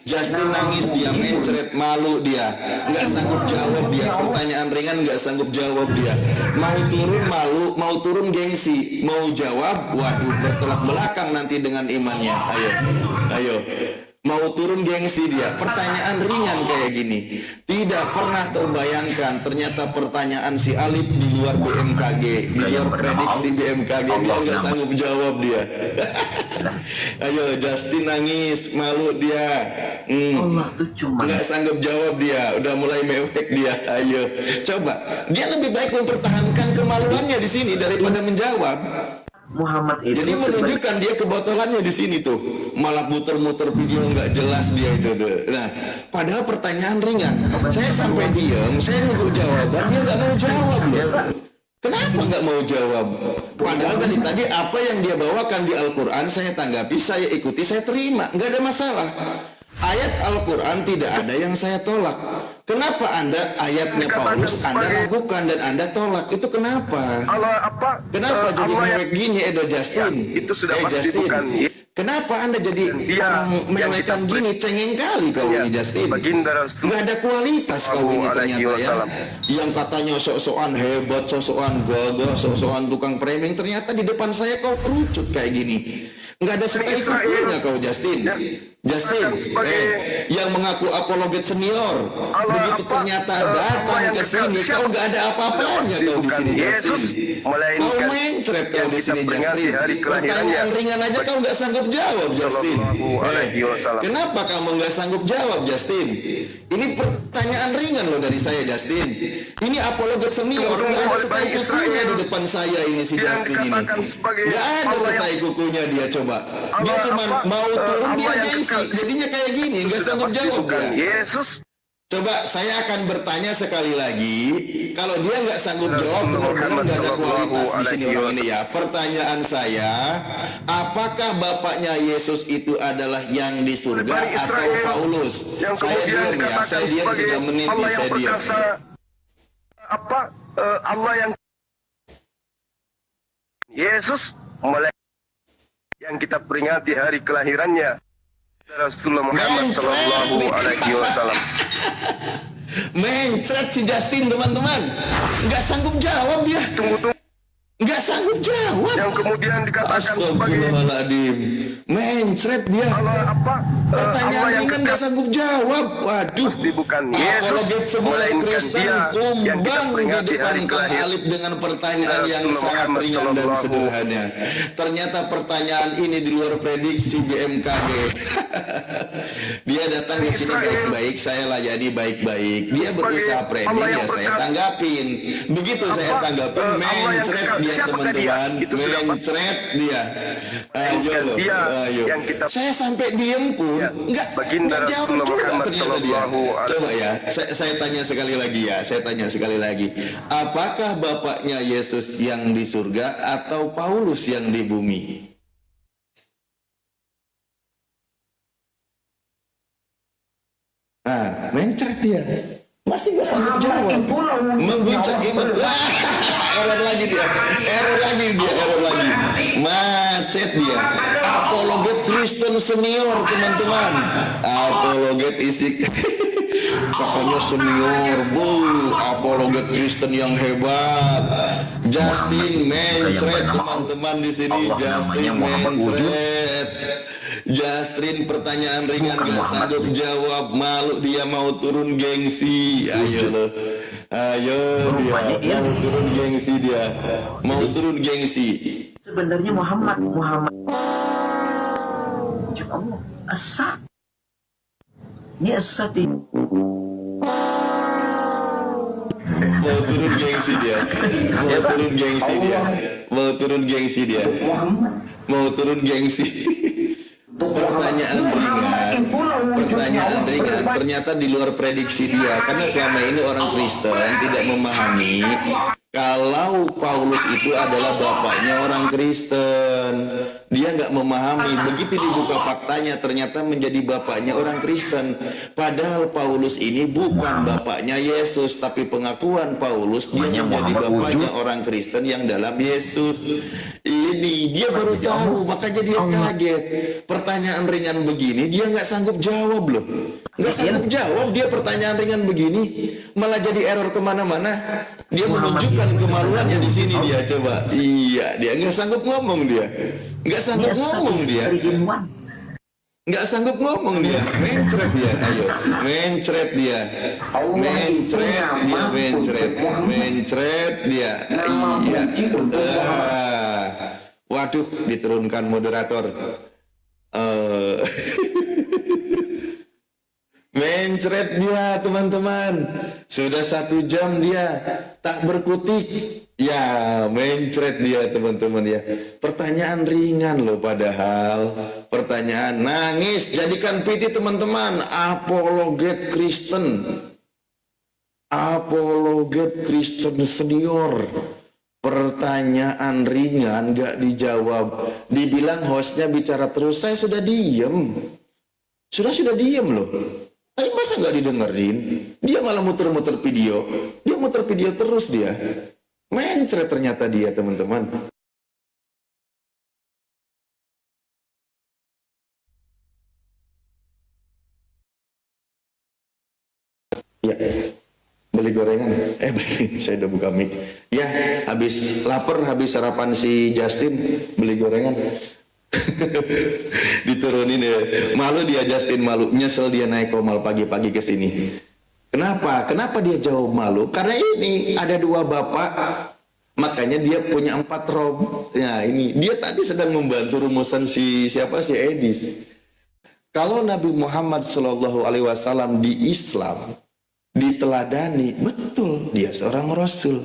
Justin nangis, dia mencret, malu dia. Nggak sanggup jawab dia. Pertanyaan ringan nggak sanggup jawab dia. Mau turun malu, mau turun gengsi. Mau jawab, waduh, bertolak belakang nanti dengan imannya. Ayo. Mau turun gengsi dia. Pertanyaan ringan kayak gini. Tidak pernah terbayangkan ternyata pertanyaan si Alif di luar BMKG, di luar prediksi BMKG, dia nggak sanggup jawab dia. Ayo, Justin nangis, malu dia. Allah tuh cuma Nggak sanggup jawab dia, udah mulai mewek dia. Ayo, coba. Dia lebih baik mempertahankan kemaluannya di sini daripada menjawab. Muhammad itu Jadi menunjukkan dia kebotolannya di sini tuh, malah muter-muter video nggak jelas dia itu tuh. Nah, padahal pertanyaan ringan. Saya sampai diam, saya nunggu jawaban, dia nggak mau jawab loh. Kenapa nggak mau jawab? Padahal dari tadi apa yang dia bawakan di Al-Quran saya tanggapi, saya ikuti, saya terima, nggak ada masalah. Ayat Al-Quran tidak ada yang saya tolak. Kenapa Anda ayatnya Paulus Anda ragukan dan Anda tolak? Itu kenapa? Kenapa jadi mewek gini Edo Justin? Itu sudah pasti Justin. bukan. Kenapa Anda jadi orang mewekan gini? Cengeng kali kau ini Justin. Nggak ada kualitas kau ini ternyata ya. Yang katanya sok-sokan hebat, sok-sokan gagah, sok-sokan tukang framing, ternyata di depan saya kau kerucut kayak gini. Nggak ada setai kukunya kau Justin. Justin, yang mengaku apologet senior, begitu ternyata datang ke sini, kau nggak ada apa-apanya kau di sini Justin. Kau mencret kau di sini Justin. Pertanyaan ringan aja kau nggak sanggup jawab Justin. Kenapa kamu nggak sanggup jawab Justin? Ini pertanyaan ringan loh dari saya Justin. Ini apologet senior, nggak ada setai kukunya di depan saya ini si Justin ini. Nggak ada setai kukunya dia coba. Dia cuma mau turun dia gengsi. Jadinya kayak gini, nggak sanggup jawab dia. Coba saya akan bertanya sekali lagi. Kalau dia nggak sanggup jawab, benar-benar nggak ada kualitas di sini orang ini ya. Pertanyaan saya, apakah bapaknya Yesus itu adalah yang di surga atau Paulus? Saya diam ya, saya diam 3 menit, saya diam. Allah yang Yesus yang kita peringati hari kelahirannya Rasulullah Muhammad Sallallahu Alaihi Wasallam. Mencret si Justin teman-teman, nggak sanggup jawab dia. Tunggu. Nggak sanggup jawab. Yang kemudian dikatakan sebagai Astagfirullahaladzim. Mencret dia. Pertanyaan ringan nggak sanggup jawab. Waduh. Pasti bukan Yesus, melainkan Dia yang kita peringati hari kelahiran Alif dengan pertanyaan yang sangat ringan dan sederhana. Ternyata pertanyaan ini di luar prediksi BMKG. Dia datang ke sini baik-baik, saya layani baik-baik. Dia berusaha framing, ya saya tanggapin. Begitu saya tanggapin, mencret dia teman-teman, mencret dia. Ayo, ayo. Saya sampai diam pun nggak jawab juga ternyata dia. Coba ya, saya tanya sekali lagi ya, saya tanya sekali lagi. Apakah bapaknya Yesus yang di surga atau Paulus yang di bumi? Mencret dia. Masih gak sanggup jawab. Mengguncang iman. Error lagi dia. Error lagi. Macet dia. Apologet Kristen senior teman-teman. Apologet isi. Katanya senior, apologet Kristen yang hebat. Justin mencret teman-teman di sini. Justin mencret. Justin pertanyaan ringan gak sanggup jawab, malu dia mau turun gengsi. Ayo lo, ayo dia mau turun gengsi dia, mau turun gengsi. Sebenarnya Muhammad Allah asa. Ini asa Mau turun gengsi dia, mau turun gengsi dia. Pertanyaan ringan. Ternyata di luar prediksi dia. Karena selama ini orang Kristen tidak memahami kalau Paulus itu adalah bapaknya orang Kristen. Dia nggak memahami. Begitu dibuka faktanya, ternyata menjadi bapaknya orang Kristen. Padahal Paulus ini bukan bapaknya Yesus, tapi pengakuan Paulus dia menjadi bapaknya orang Kristen yang dalam Yesus. Ini dia baru tahu, makanya dia kaget. Pertanyaan ringan begini dia nggak sanggup jawab loh. Nggak sanggup jawab dia pertanyaan ringan begini, malah jadi error kemana-mana. Dia menunjukkan kemaluannya di sini dia coba. Iya, dia nggak sanggup ngomong dia. Nggak sanggup ngomong dia. 3 in 1. Nggak sanggup ngomong dia. Mencret dia, ayo. Mencret dia. Mencret dia. Iya. Waduh, diturunkan moderator. Mencret dia teman-teman. Sudah 1 jam dia tak berkutik. Ya mencret dia teman-teman ya. Pertanyaan ringan loh padahal. Pertanyaan nangis. Jadikan PT teman-teman. Apologet Kristen. Apologet Kristen senior. Pertanyaan ringan gak dijawab. Dibilang hostnya bicara terus. Saya sudah diem. Sudah diem loh. Tapi masa nggak didengerin? Dia malah muter-muter video. Dia muter video terus dia. Mencret ternyata dia teman-teman. Ya, beli gorengan. Saya udah buka mic. Ya, habis lapar, habis sarapan si Justin, beli gorengan. Diturunin ya. Malu dia Justin, malu. Nyesel dia naik komal pagi-pagi ke sini. Kenapa dia jauh malu? Karena ini ada 2 bapak. Makanya dia punya 4 rob. Nah, ini dia tadi sedang membantu rumusan si Edis. Kalau Nabi Muhammad SAW di Islam diteladani, betul dia seorang rasul.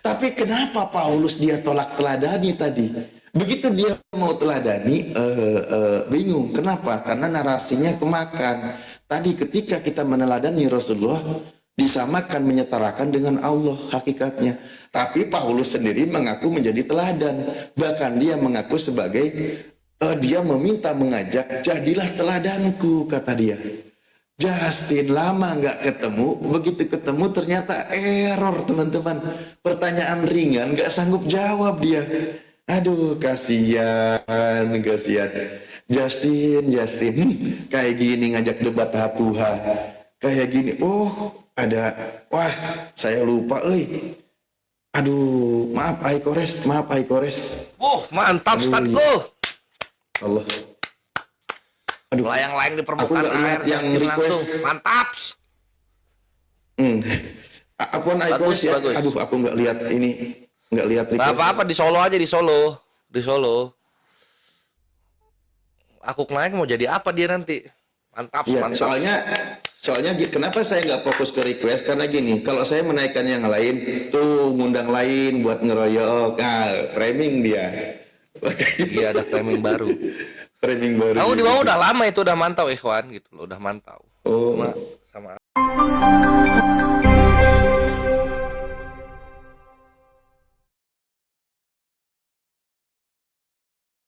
Tapi kenapa Paulus dia tolak teladani tadi? Begitu dia mau teladani, bingung. Kenapa? Karena narasinya kemakan. Tadi ketika kita meneladani Rasulullah, disamakan, menyetarakan dengan Allah hakikatnya. Tapi Paulus sendiri mengaku menjadi teladan. Bahkan dia mengaku sebagai, dia meminta mengajak, jadilah teladanku, kata dia. Justin lama nggak ketemu, begitu ketemu ternyata error teman-teman. Pertanyaan ringan nggak sanggup jawab dia. Aduh, kasihan. Justin, kayak gini ngajak debat hatuha. Kayak gini, wah, saya lupa, Aduh, maaf Aikores. Mantap Statku. Allah. Aduh, Layang-layang di aku permukaan nggak lihat air yang langsung. request. Mantap. Akuan Aikores ya. Bagus. Aduh, aku nggak lihat ini. Nggak lihat Nggak request. apa-apa, di Solo aja, di Solo. Aku naik mau jadi apa dia nanti? Mantap, Ya, mantap. soalnya kenapa saya nggak fokus ke request, karena gini, kalau saya menaikkan yang lain tuh ngundang lain buat ngeroyok, framing dia. Iya, ada framing baru. Framing baru. Aku di bawah udah lama itu udah mantau Ikhwan gitu loh, udah mantau. Oh. Sama